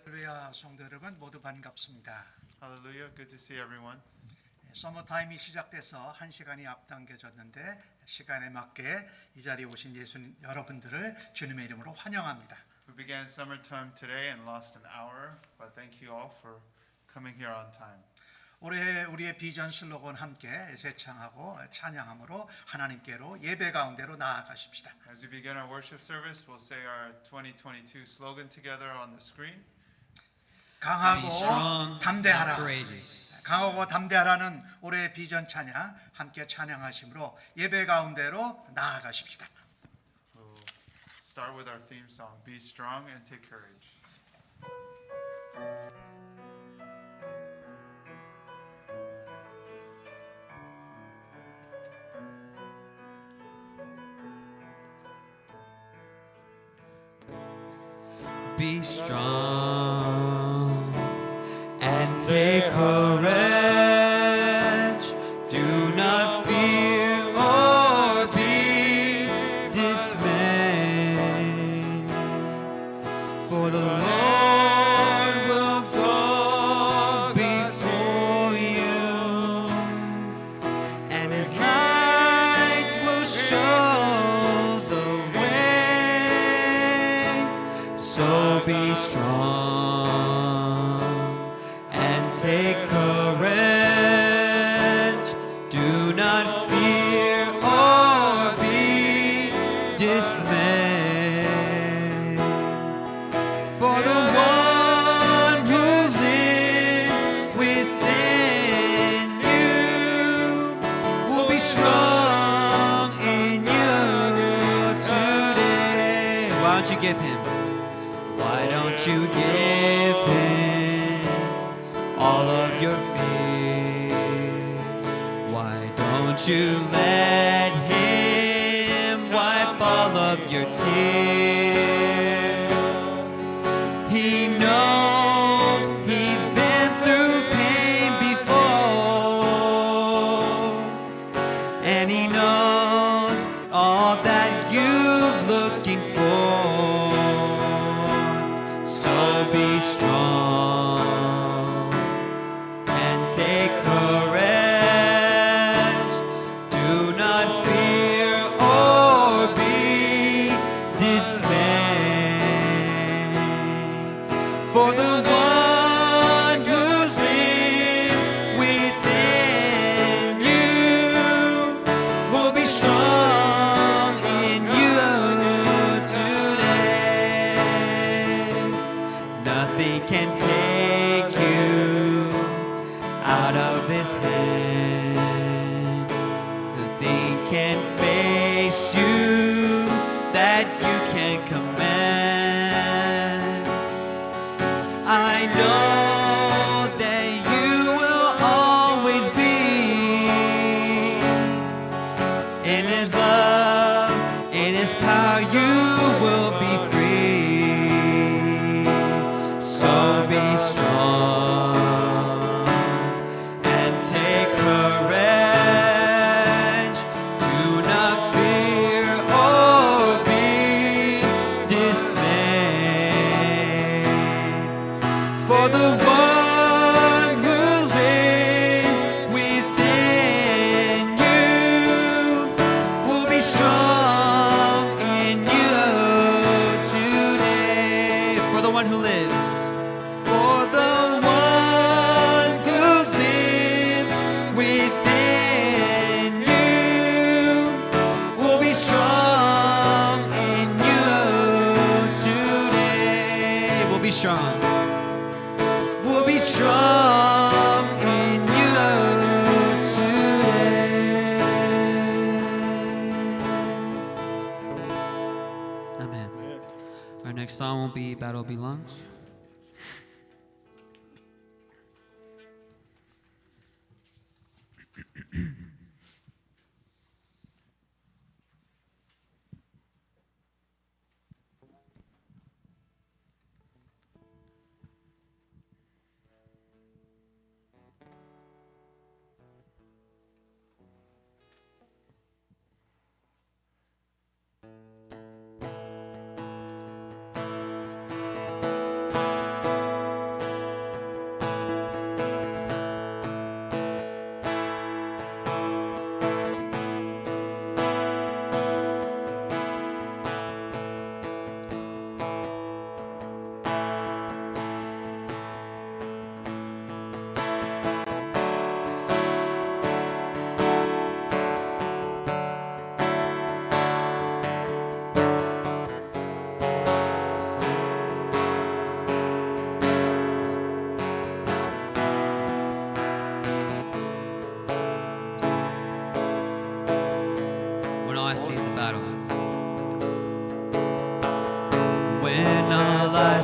할렐루야, 성도 여러분 모두 반갑습니다. Hallelujah. Good to see everyone. 서머타임이 시작돼서 한 시간이 앞당겨졌는데 시간에 맞게 이 자리에 오신 예수님 여러분들을 주님의 이름으로 환영합니다. We began summertime today and lost an hour, but thank you all for coming here on time. 올해 우리의 비전 슬로건 함께 제창하고 찬양함으로 하나님께로 예배 가운데로 나아가십시다. As we begin our worship service, we'll say our 2022 slogan together on the screen. 강하고 담대하라. courageous. 강하고 담대하라는 올해의 비전 찬양 함께 찬양하심으로 예배 가운데로 나아가십시다. We'll start with our theme song, Be Strong and Take Courage. Be strong and take courage. Do not fear or be dismayed. For the Lord will go before you, and His light will show the way. So be strong and take courage. Do not fear or be dismayed. For the one who lives within you will be strong in you today. Why don't you give Him? Why don't you give Him all of your fears? Why don't you let Him wipe all of your tears? He knows, He's been through pain before, and He knows all that you're looking for. So be strong and take courage. Do not fear or be dismayed. For the one who lives within you will be strong in you today. Nothing can take you out of His hand. Nothing can face you that you can't command. I know that you will always be in His love, in His power. You will be free. So be strong and take courage. Do not fear or be dismayed. For the one who lives within you will be strong in you today. For the one who lives. For the one who lives within you will be strong in you today. We'll be strong. We'll be strong in you today. Amen. Our next song will be Battle Belongs.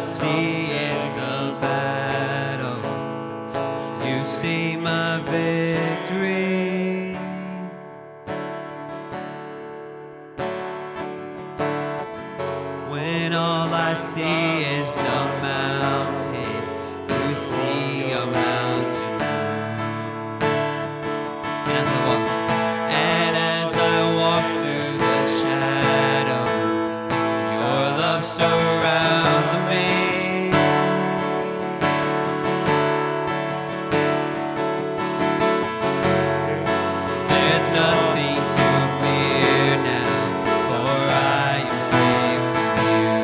see is the battle. You see my victory. When all I see is the mountain, you see a mountain move. And as I walk through the shadow, your love surrounds me. There's nothing to fear now, for I am safe with you.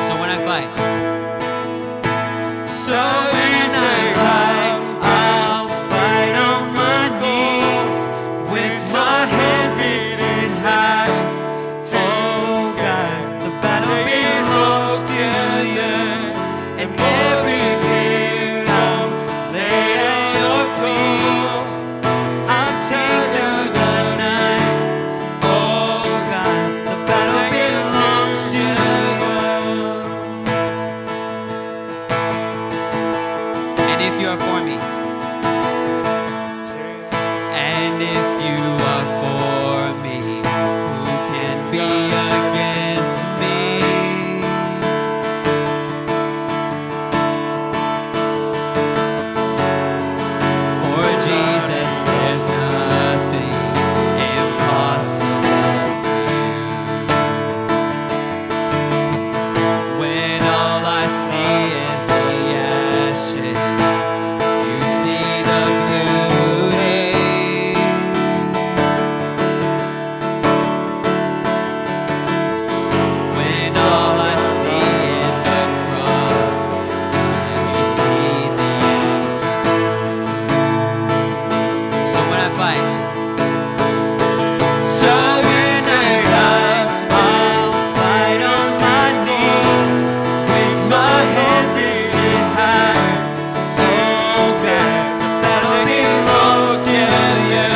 So when I fight, so when I fight, I'll fight on my knees with my hands lifted high. Oh God, the battle belongs to you, and every fear I'll lay at your feet. I'll sing through the night. Oh God, the battle belongs to you. And if you are for me, and if you are for me, who can be against me? For Jesus, there's nothing impossible for you. When all I see is the ashes, you see the beauty. When all I see is a cross, you see the empty tomb. So when I fight, so when I fight, I'll fight on my knees with my hands lifted high. Oh God, the battle belongs to you,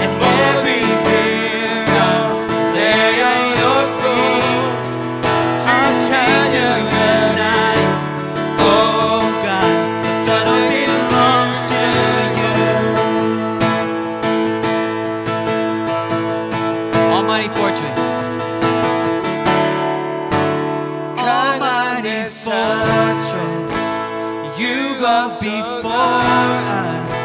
and every fear I'll lay at your feet. I'll sing through the night. Oh God, the battle belongs to you. Almighty fortress, almighty fortress, you go before us.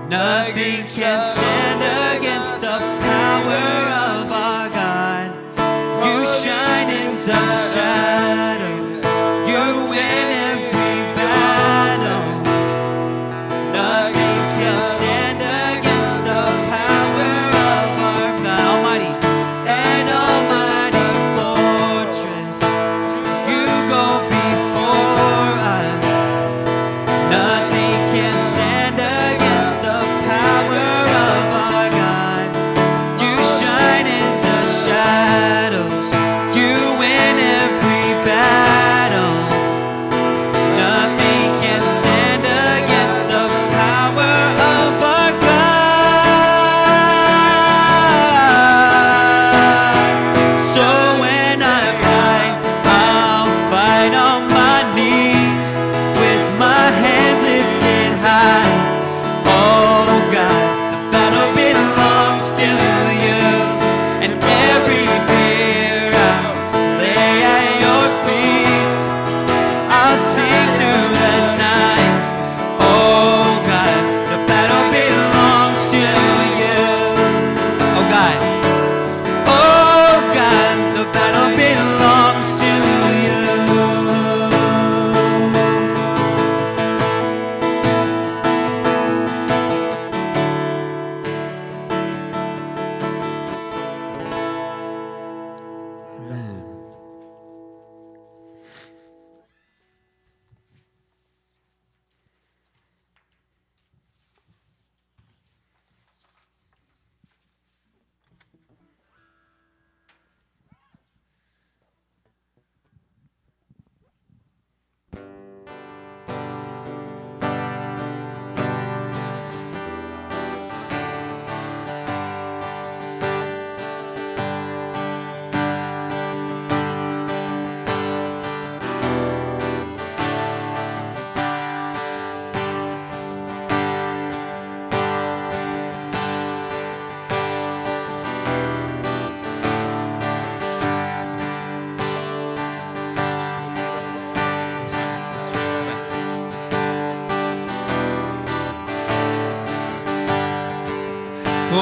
Nothing can stand against the power of our God. You shine in the shadows, you win every battle. Nothing can stand against the power of our God. Almighty and almighty fortress, you go before us. Nothing can stand against the power of our God. You shine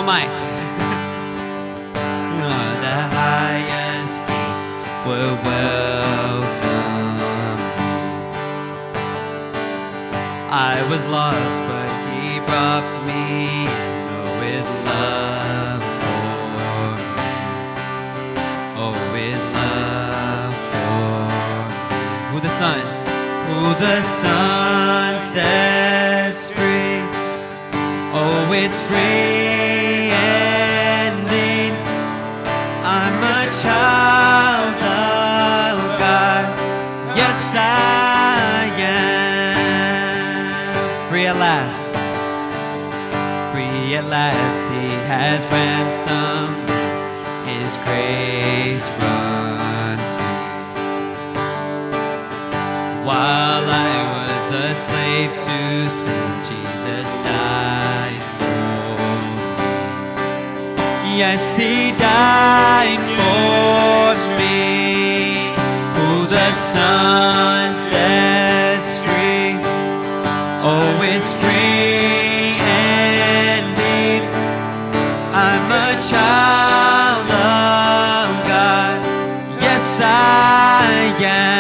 am I? The highest king will welcome me. I was lost, but he brought me in. Oh, his love for me. Oh, his love for me. Who the Son sets free. Oh, is free indeed. I'm a child of God. Yes, I am. Free at last. Free at last. He has ransomed. His grace runs deep. While I was a slave to sin, Jesus died for me. Yes, he died for me. Who the Son sets free, oh, is free indeed. I'm a child of God. Yes, I am.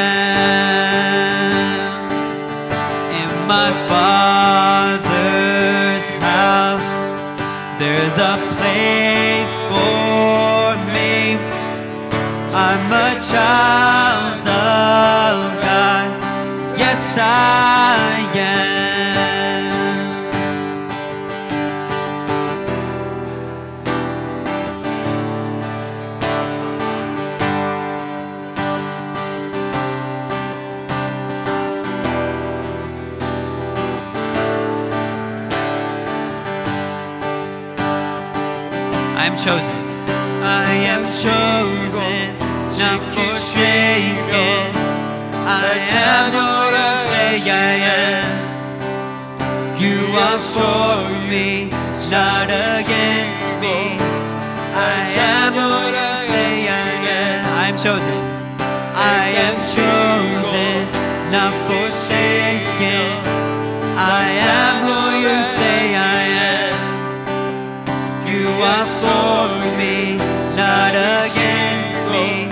In my Father's house, there's a place for me. I'm a child of God. Yes, I am. I am chosen. I am chosen, not forsaken. I am who you say I am. You are for me, not against me. I am who you say I am. I am chosen. I am chosen, not forsaken. I am who you say I am. You are for me, not against me.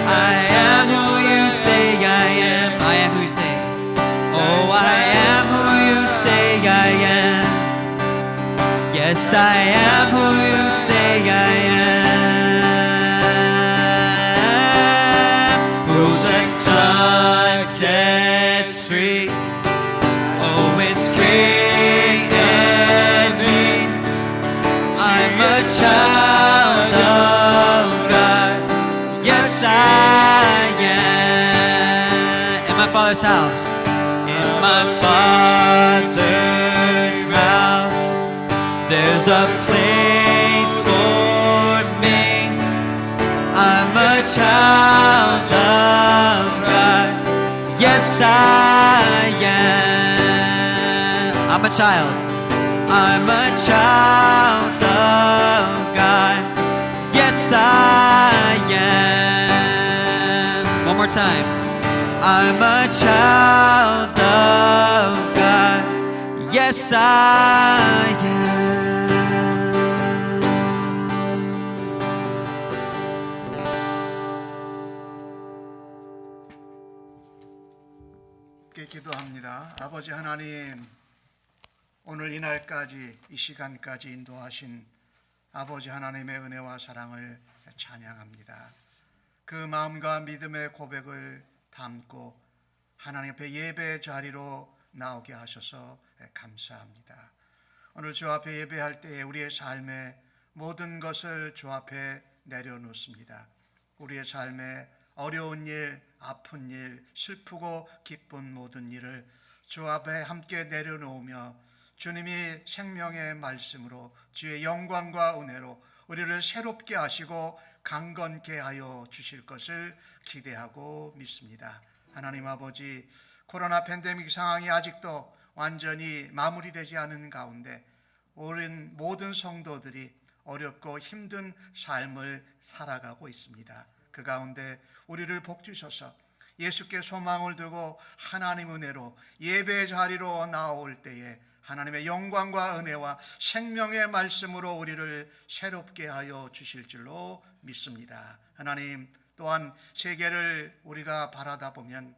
I am who you say I am. I am who you say. Oh, I am who you say I am. Yes, I am who you say I am. Who the Son sets free, oh, it's free indeed. I'm a child of God. Yes, I am. In my Father's house. In my Father's house, there's a place for me. I'm a child of God. Yes, I am. I'm a child. I'm a child of God. Yes, I am. One more time. I'm a child of God. Yes, I am. 함께 기도합니다. 아버지 하나님, 오늘 이날까지 이 시간까지 인도하신 아버지 하나님의 은혜와 사랑을 찬양합니다. 그 마음과 믿음의 고백을 담고 하나님 앞에 예배 자리로 나오게 하셔서 감사합니다. 오늘 주 앞에 예배할 때에 우리의 삶의 모든 것을 주 앞에 내려놓습니다. 우리의 삶에 어려운 일, 아픈 일, 슬프고 기쁜 모든 일을 주 앞에 함께 내려놓으며 주님이 생명의 말씀으로 주의 영광과 은혜로 우리를 새롭게 하시고 강건케 하여 주실 것을 기대하고 믿습니다. 하나님 아버지, 코로나 팬데믹 상황이 아직도 완전히 마무리되지 않은 가운데 오랜 모든 성도들이 어렵고 힘든 삶을 살아가고 있습니다. 그 가운데 우리를 복주셔서 예수께 소망을 두고 하나님 은혜로 예배 자리로 나올 때에 하나님의 영광과 은혜와 생명의 말씀으로 우리를 새롭게 하여 주실 줄로 믿습니다. 하나님, 또한 세계를 우리가 바라다 보면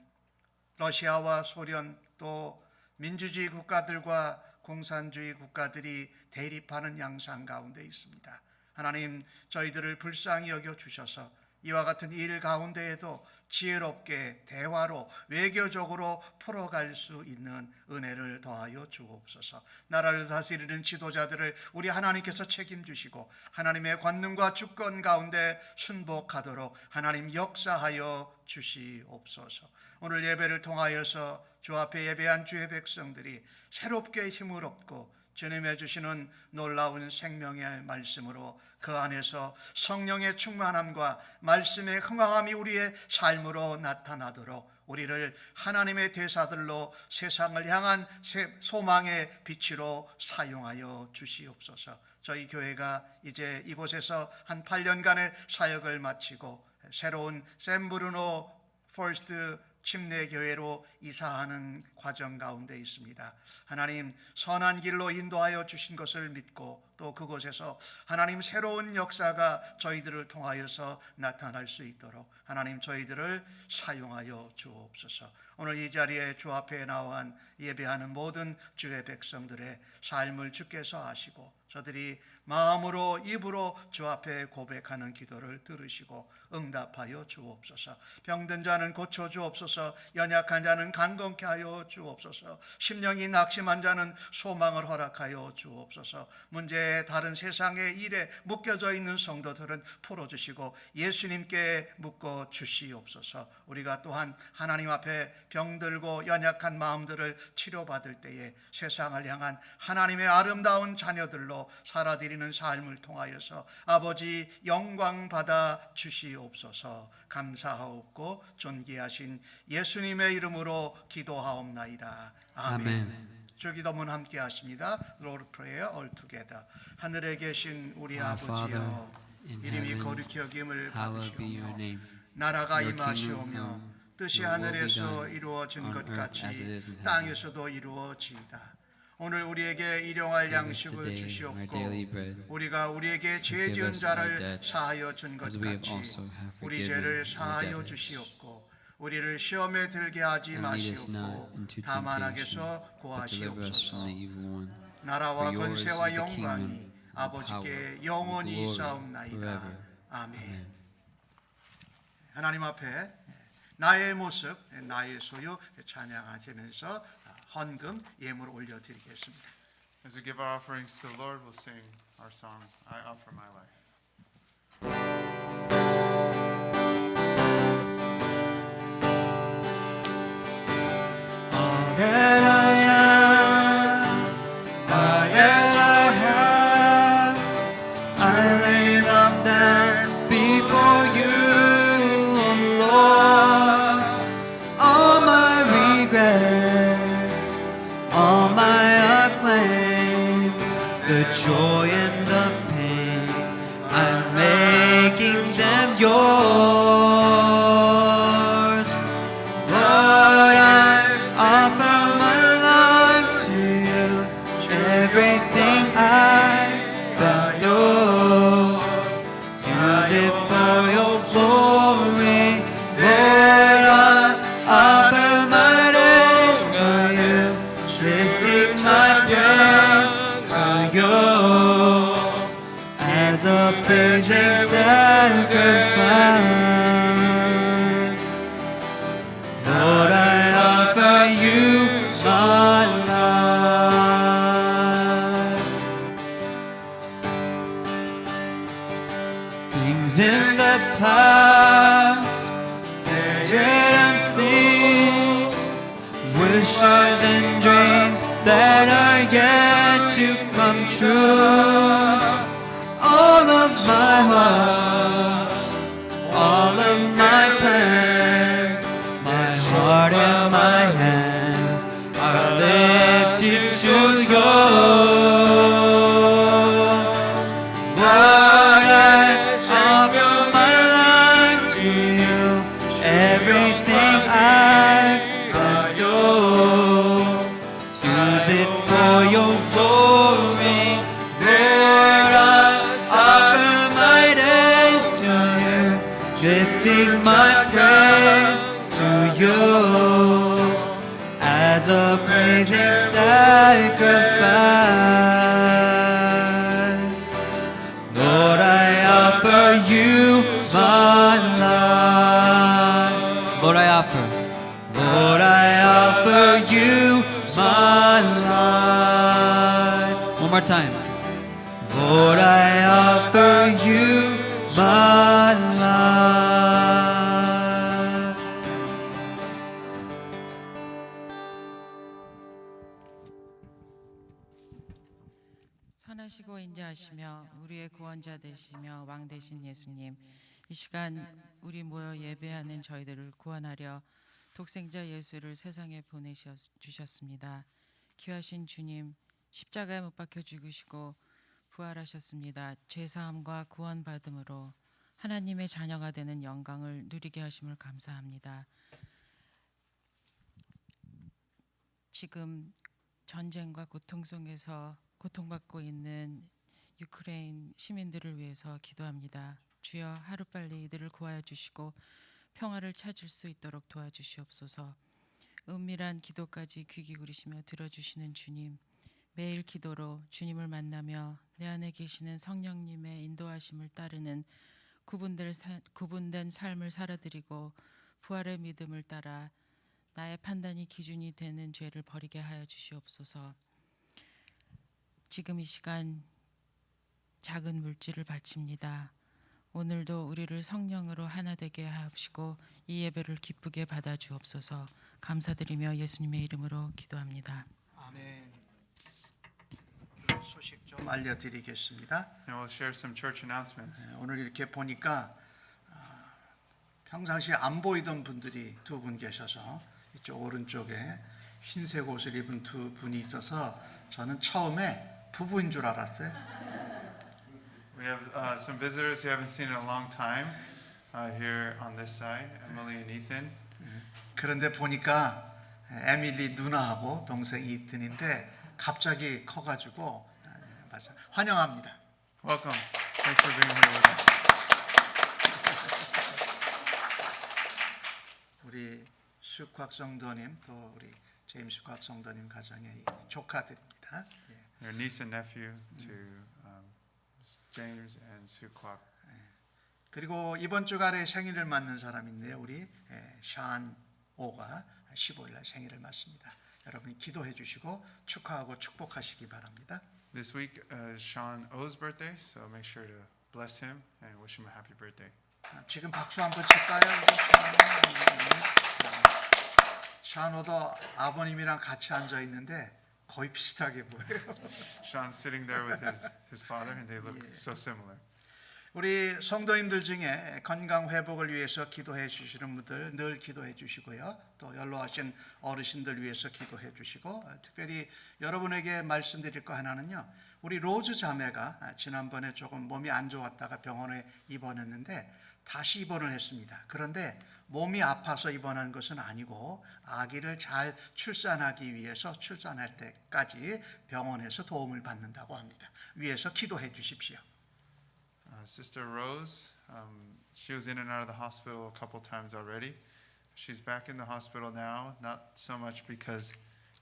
러시아와 소련 또 민주주의 국가들과 공산주의 국가들이 대립하는 양상 가운데 있습니다. 하나님, 저희들을 불쌍히 여겨 주셔서 이와 같은 일 가운데에도 지혜롭게 대화로 외교적으로 풀어갈 수 있는 은혜를 더하여 주옵소서. 나라를 다스리는 지도자들을 우리 하나님께서 책임주시고 하나님의 권능과 주권 가운데 순복하도록 하나님 역사하여 주시옵소서. 오늘 예배를 통하여서 주 앞에 예배한 주의 백성들이 새롭게 힘을 얻고 주님의 주시는 놀라운 생명의 말씀으로 그 안에서 성령의 충만함과 말씀의 흥황함이 우리의 삶으로 나타나도록 우리를 하나님의 대사들로 세상을 향한 소망의 빛으로 사용하여 주시옵소서. 저희 교회가 이제 이곳에서 한 8년간의 사역을 마치고 새로운 샌브루노 포레스트 침례교회로 이사하는 과정 가운데 있습니다. 하나님, 선한 길로 인도하여 주신 것을 믿고 또 그곳에서 하나님 새로운 역사가 저희들을 통하여서 나타날 수 있도록 하나님 저희들을 사용하여 주옵소서. 오늘 이 자리에 주 앞에 나와 예배하는 모든 주의 백성들의 삶을 주께서 아시고 저들이 마음으로 입으로 주 앞에 고백하는 기도를 들으시고 응답하여 주옵소서. 병든 자는 고쳐 주옵소서. 연약한 자는 강건케 하여 주옵소서. 심령이 낙심한 자는 소망을 허락하여 주옵소서. 문제에 다른 세상의 일에 묶여져 있는 성도들은 풀어주시고 예수님께 묶어 주시옵소서. 우리가 또한 하나님 앞에 병들고 연약한 마음들을 치료받을 때에 세상을 향한 하나님의 아름다운 자녀들로 살아드리는 삶을 통하여서 아버지 영광 받아 주시옵소서. 감사하옵고 존귀하신 예수님의 이름으로 기도하옵나이다. 아멘. 주기도문 함께 하십니다. Lord Prayer all together. 하늘에 계신 우리 아버지여, 이름이 거룩히 여김을 받으시오며 나라가 임하시오며 뜻이 하늘에서 이루어진 것 같이 땅에서도 이루어지이다. 오늘 우리에게 일용할 양식을 주시옵고 우리가 우리에게 죄 지은 자를 사하여 준 것 같이 우리 죄를 사하여 주시옵고 우리를 시험에 들게 하지 마시옵고 다만 악에서 구하시옵소서. 나라와 권세와 영광이 아버지께 영원히 있사옵나이다. 아멘. 하나님 앞에 나의 모습, 나의 소유 찬양하시면서 헌금 예물을 올려드리겠습니다. As we give our offerings to the Lord, we'll sing our song, I Offer My Life. All that I am, all that I have, I lay them down before you, oh Lord. All my regrets, all my acclaim, the joy and the pain, I'm making them yours. Lord, I offer my life to you, everything I've got, Lord, use it for your glory. Lord, I offer my days to you, lifting my praise to you as a pleasing sacrifice. Lord, I offer you my life. Things in the past, they're yet unseen, wishes and dreams that are yet to come true. All of my hopes, all of my plans, my heart and my hands are lifted to you. Lord, I offer my life to you, everything I've got, you use it for your lifting my praise to you as a praising sacrifice. Lord, I offer you my life. Lord, I offer. Lord, I offer you my life. One more time. Lord, I offer you my life. 선하시고 인자하시며 우리의 구원자 되시며 왕 되신 예수님, 이 시간 우리 모여 예배하는 저희들을 구원하려 독생자 예수를 세상에 보내주셨습니다. 귀하신 주님, 십자가에 못 박혀 죽으시고 부활하셨습니다. 죄사함과 구원받음으로 하나님의 자녀가 되는 영광을 누리게 하심을 감사합니다. 지금 전쟁과 고통 속에서 고통받고 있는 유크레인 시민들을 위해서 기도합니다. 주여, 하루빨리 이들을 구하여 주시고 평화를 찾을 수 있도록 도와주시옵소서. 은밀한 기도까지 귀 기울이시며 들어주시는 주님, 매일 기도로 주님을 만나며 내 안에 계시는 성령님의 인도하심을 따르는 구분된 삶을 살아드리고 부활의 믿음을 따라 나의 판단이 기준이 되는 죄를 버리게 하여 주시옵소서. 지금 이 시간 작은 물질을 바칩니다. 오늘도 우리를 성령으로 하나 되게 하옵시고 이 예배를 기쁘게 받아 주옵소서. 감사드리며 예수님의 이름으로 기도합니다. 아멘. 소식 좀 알려드리겠습니다. And we'll share some church announcements. 오늘 이렇게 보니까 평상시에 안 보이던 분들이 두 분 계셔서 이쪽 오른쪽에 흰색 옷을 입은 두 분이 있어서 저는 처음에 부부인 줄 알았어요. We have some visitors who haven't seen in a long time here on this side, Emily and Ethan. 그런데 보니까 에밀리 누나하고 동생 이튼인데 갑자기 커가지고 환영합니다. Welcome. Thanks for being here with us. 우리 슈곽 성도님 또 우리 제임스 곽 성도님 가정의 조카들입니다. 예. Your niece and nephew to James and Sue Kwok. 그리고 이번 주간에 생일을 맞는 사람이 있네요. 우리 샤안 오가 15일 날 생일을 맞습니다. 여러분이 기도해 주시고 축하하고 축복하시기 바랍니다. This week is Sean O's birthday, so make sure to bless him and wish him a happy birthday. 지금 박수 한번 칠까요? 샤안 오도 아버님이랑 같이 앉아 있는데 거의 비슷하게 보여요. Sean's sitting there with his father, and they look so similar. 우리 성도님들 중에 건강 회복을 위해서 기도해 주시는 분들 늘 기도해 주시고요. 또 연로하신 어르신들 위해서 기도해 주시고 특별히 여러분에게 말씀드릴 거 하나는요. 우리 로즈 자매가 지난번에 조금 몸이 안 좋았다가 병원에 입원했는데 다시 입원을 했습니다. 그런데 몸이 아파서 입원한 것은 아니고 아기를 잘 출산하기 위해서 출산할 때까지 병원에서 도움을 받는다고 합니다. 위해서 기도해 주십시오. Sister Rose, she was in and out of the hospital a couple times already. She's back in the hospital now, not so much because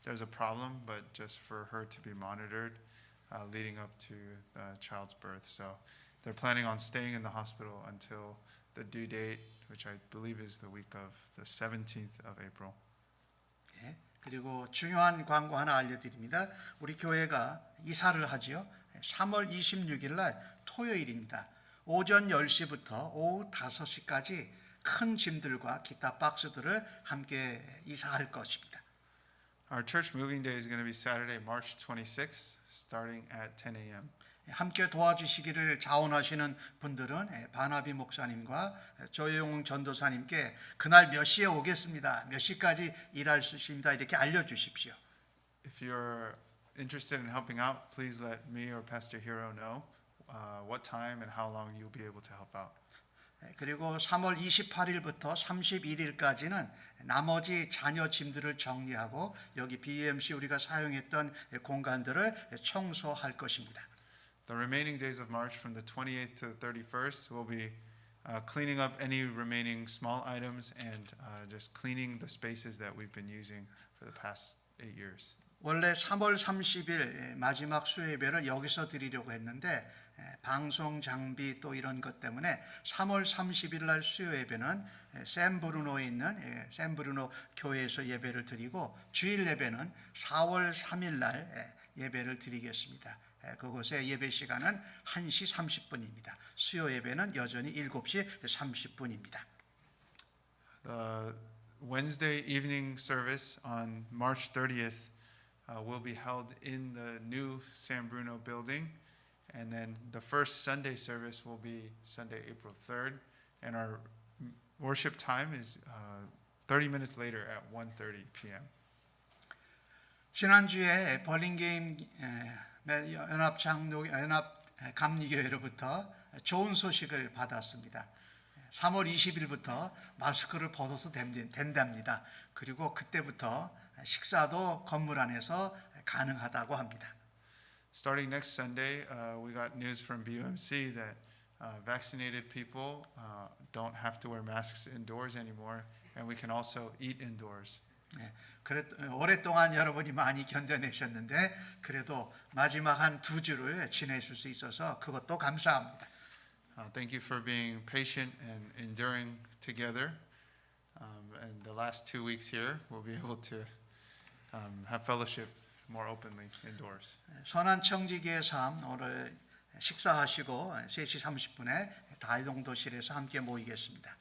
there's a problem, but just for her to be monitored leading up to the child's birth. So they're planning on staying in the hospital until the due date, which I believe is the week of the 17th of April. 예, 그리고 중요한 광고 하나 알려드립니다. 우리 교회가 이사를 하지요. 3월 26일 날 토요일입니다. 오전 10시부터 오후 5시까지 큰 짐들과 기타 박스들을 함께 이사할 것입니다. Our church moving day is going to be Saturday, March 26th, starting at 10 a.m. 함께 도와주시기를 자원하시는 분들은 바나비 목사님과 조용 전도사님께 그날 몇 시에 오겠습니다. 몇 시까지 일할 수 있습니다. 이렇게 알려주십시오. If you're interested in helping out, please let me or Pastor Hiro know what time and how long you'll be able to help out. 그리고 3월 28일부터 31일까지는 나머지 자녀 짐들을 정리하고 여기 BMC 우리가 사용했던 공간들을 청소할 것입니다. The remaining days of March from the 28th to the 31st will be cleaning up any remaining small items and just cleaning the spaces that we've been using for the past 8 years. 원래 3월 30일 마지막 수요 예배를 여기서 드리려고 했는데 방송 장비 또 이런 것 때문에 3월 30일 날 수요 예배는 샌브루노에 있는 샌브루노 교회에서 예배를 드리고 주일 예배는 4월 3일 날 예배를 드리겠습니다. 그곳의 예배 시간은 1시 30분입니다. 수요 예배는 여전히 7시 30분입니다. Wednesday evening service on March 30th will be held in the new San Bruno building, and then the first Sunday service will be Sunday, April 3rd, and our worship time is 30 minutes later at 1:30 p.m. 지난주에 벌링게임 연합 감리교회로부터 좋은 소식을 받았습니다. 3월 20일부터 마스크를 벗어도 된답니다. 그리고 그때부터 식사도 건물 안에서 가능하다고 합니다. Starting next Sunday, we got news from BUMC that vaccinated people don't have to wear masks indoors anymore, and we can also eat indoors. 오랫동안 여러분이 많이 견뎌내셨는데 그래도 마지막 한 2주를 지내실 수 있어서 그것도 감사합니다. Thank you for being patient and enduring together. And the last 2 weeks here, we'll be able to have fellowship more openly indoors. 선한 청지기의 삶 오늘 식사하시고 3시 30분에 다이동도실에서 함께 모이겠습니다.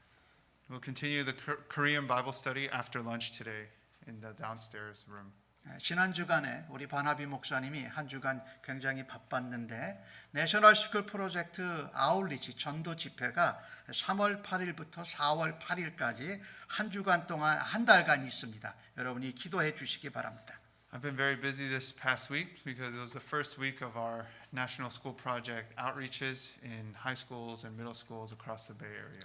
We'll continue the Korean Bible study after lunch today in the downstairs room. 지난 주간에 우리 바나비 목사님이 한 주간 굉장히 바빴는데 내셔널 스쿨 프로젝트 아울리치 전도 집회가 3월 8일부터 4월 8일까지 한 주간 동안 한 달간 있습니다. 여러분이 기도해 주시기 바랍니다. I've been very busy this past week because it was the first week of our National School Project outreaches in high schools and middle schools across the Bay Area.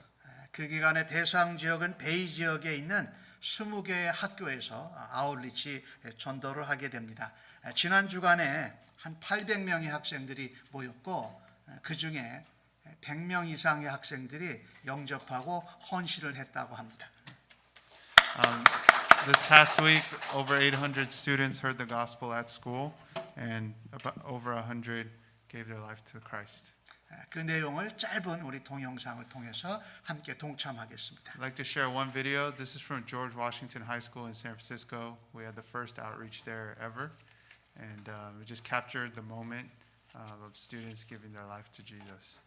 그 기간에 대상 지역은 베이 지역에 있는 20개의 학교에서 아울리치 전도를 하게 됩니다. 지난 주간에 한 800명의 학생들이 모였고 그 중에 100명 이상의 학생들이 영접하고 헌신을 했다고 합니다. This past week, over 800 students heard the gospel at school, and about over 100 gave their life to Christ. 그 내용을 짧은 우리 동영상을 통해서 함께 동참하겠습니다. I'd like to share one video. This is from George Washington High School in San Francisco. We had the first outreach there ever, and we just captured the moment of students giving their life to Jesus.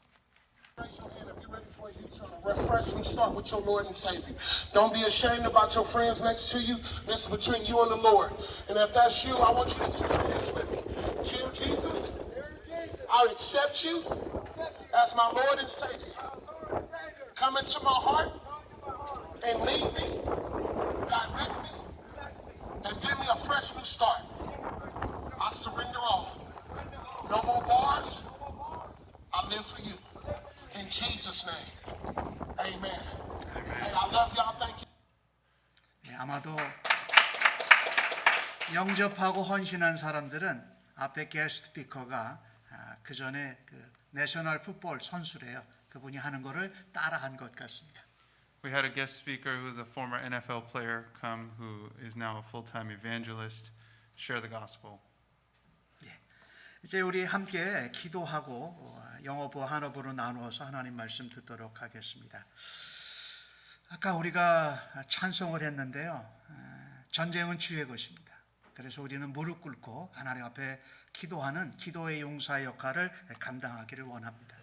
Raise your hand if you're ready for a U-turn. Refreshing start with your Lord and Savior. Don't be ashamed about your friends next to you. This is between you and the Lord. And if that's you, I want you to say this with me. Dear Jesus, I accept you as my Lord and Savior. Come into my heart and lead me, direct me, and give me a fresh new start. I surrender all. No more bars. I live for you. In Jesus' name, amen. Hey, I love y'all. Thank you. 아마도 영접하고 헌신한 사람들은 앞에 게스트 스피커가 그 전에 그 내셔널 풋볼 선수래요. 그분이 하는 거를 따라한 것 같습니다. We had a guest speaker who is a former NFL player come, who is now a full-time evangelist, share the gospel. 이제 우리 함께 기도하고 영어부 한어부로 나누어서 하나님 말씀 듣도록 하겠습니다. 아까 우리가 찬송을 했는데요. 전쟁은 주의 것입니다. 그래서 우리는 무릎 꿇고 하나님 앞에 기도하는 기도의 용사의 역할을 감당하기를 원합니다.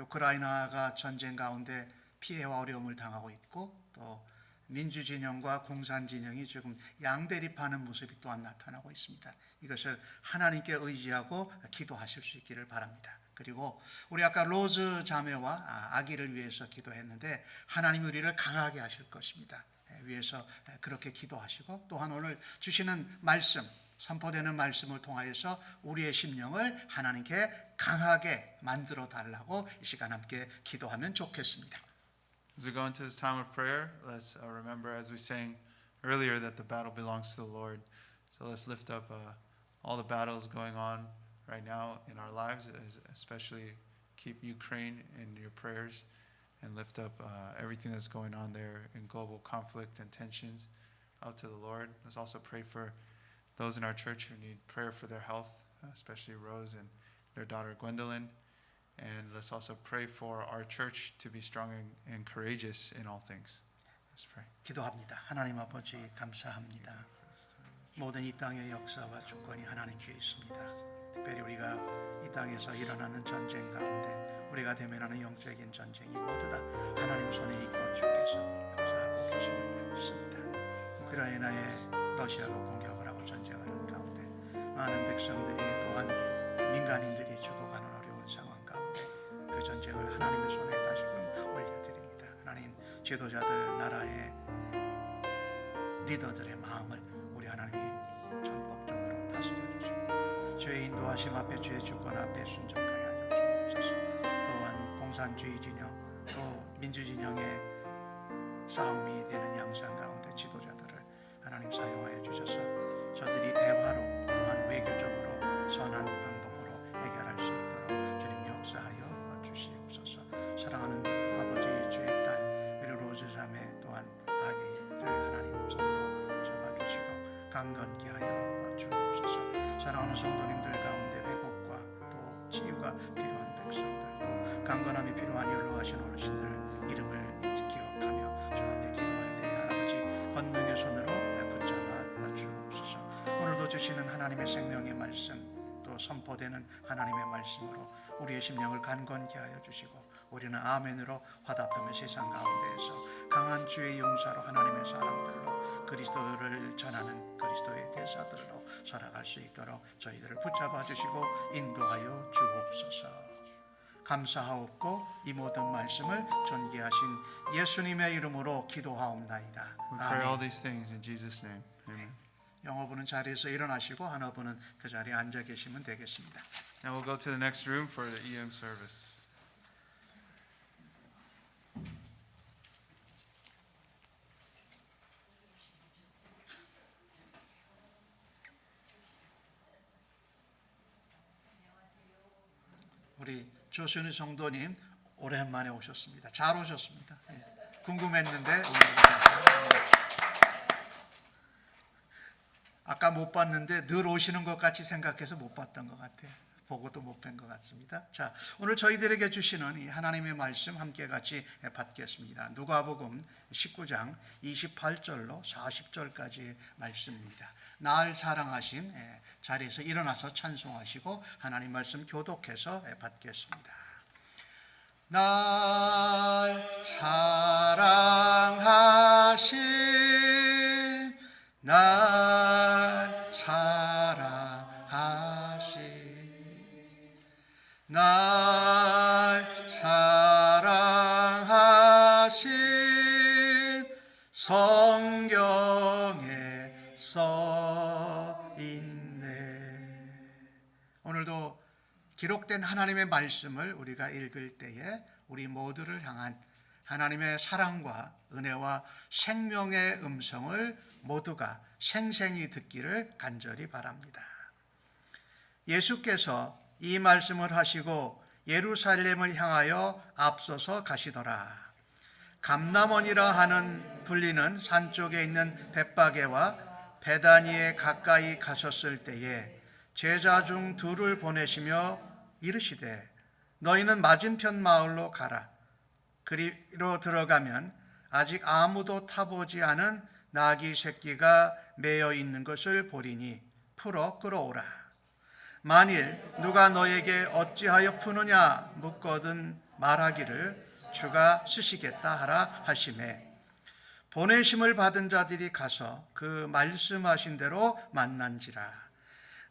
우크라이나가 전쟁 가운데 피해와 어려움을 당하고 있고 또 민주진영과 공산진영이 지금 양대립하는 모습이 또한 나타나고 있습니다. 이것을 하나님께 의지하고 기도하실 수 있기를 바랍니다. 그리고 우리 아까 로즈 자매와 아기를 위해서 기도했는데 하나님 우리를 강하게 하실 것입니다. 위해서 그렇게 기도하시고 또한 오늘 주시는 말씀, 선포되는 말씀을 통하여서 우리의 심령을 하나님께 강하게 만들어 달라고 이 시간 함께 기도하면 좋겠습니다. As we go into this time of prayer, let's remember, as we sang earlier, that the battle belongs to the Lord. So let's lift up all the battles going on right now in our lives, especially keep Ukraine in your prayers, and lift up everything that's going on there in global conflict and tensions out to the Lord. Let's also pray for those in our church who need prayer for their health, especially Rose and their daughter Gwendolyn. And let's also pray for our church to be strong and courageous in all things. Let's pray. 기도합니다. 하나님 아버지 감사합니다. 모든 이 땅의 역사와 주권이 하나님께 있습니다. 특별히 우리가 이 땅에서 일어나는 전쟁 가운데 우리가 대면하는 영적인 전쟁이 모두 다 하나님 손에 있고 주께서 역사하고 계심을 믿습니다. 우크라이나에 러시아가 공격을 하고 전쟁을 한 가운데 많은 백성들이 또한 민간인들이 죽어가는 어려운 상황 가운데 그 전쟁을 하나님의 손에 다시금 올려드립니다. 하나님 지도자들 나라의 리더들의 마음을 우리 하나님이 전폭적으로 다스려 주시고 죄의 인도하심 앞에 죄의 주권 앞에 순종하게 하여 주옵소서. 또한 공산주의 진영 또 민주진영의 싸움이 되는 양상 가운데 지도자들을 하나님 사용하여 주셔서 저들이 대화로 또한 외교적으로 선한 방법으로 해결할 수 있도록 주님 역사하여 주시옵소서. 사랑하는 아버지 주의 딸 우리 로즈 자매 또한 아기를 하나님 손으로 잡아주시고 강건케 하여 주옵소서. 사랑하는 성도님들 가운데 회복과 또 치유가 필요한 백성들 또 강건함이 필요한 연로하신 어르신들 이름을 기억하며 주 앞에 기도할 때 할아버지 권능의 손으로 붙잡아 주옵소서. 오늘도 주시는 하나님의 생명의 말씀 또 선포되는 하나님의 말씀으로 우리의 심령을 간건케 하여 주시고 우리는 아멘으로 화답하며 세상 가운데에서 강한 주의 용사로 하나님의 사람들로 그리스도를 전하는 그리스도의 대사들로 살아갈 수 있도록 저희들을 붙잡아 주시고 인도하여 주옵소서. 감사하옵고 이 모든 말씀을 존귀하신 예수님의 이름으로 기도하옵나이다. We pray all 아멘. these things in Jesus' name. Amen. 영어부는 자리에서 일어나시고 한어부는 그 자리에 앉아 계시면 되겠습니다. Now we'll go to the next room for the EM service. 우리 조순희 성도님 오랜만에 오셨습니다. 잘 오셨습니다. 예, 궁금했는데 오늘 오셨어요. 아까 못 봤는데 늘 오시는 것 같이 생각해서 못 봤던 것 같아요. 보고도 못 뵌 것 같습니다. 자, 오늘 저희들에게 주시는 이 하나님의 말씀 함께 같이 받겠습니다. 누가복음 19장 28절로 40절까지의 말씀입니다. 날 사랑하신 자리에서 일어나서 찬송하시고 하나님 말씀 교독해서 받겠습니다. 날 사랑하신 날 사랑하신 날 사랑하신 성경에 써 있네. 오늘도 기록된 하나님의 말씀을 우리가 읽을 때에 우리 모두를 향한 하나님의 사랑과 은혜와 생명의 음성을 모두가 생생히 듣기를 간절히 바랍니다. 예수께서 이 말씀을 하시고 예루살렘을 향하여 앞서서 가시더라. 감람원이라 하는 불리는 산 쪽에 있는 벳바게와 베다니에 가까이 가셨을 때에 제자 중 둘을 보내시며 이르시되 너희는 맞은편 마을로 가라. 그리로 들어가면 아직 아무도 타보지 않은 나귀 새끼가 매여 있는 것을 보리니 풀어 끌어오라. 만일 누가 너에게 어찌하여 푸느냐 묻거든 말하기를 주가 쓰시겠다 하라 하시매 보내심을 받은 자들이 가서 그 말씀하신 대로 만난지라.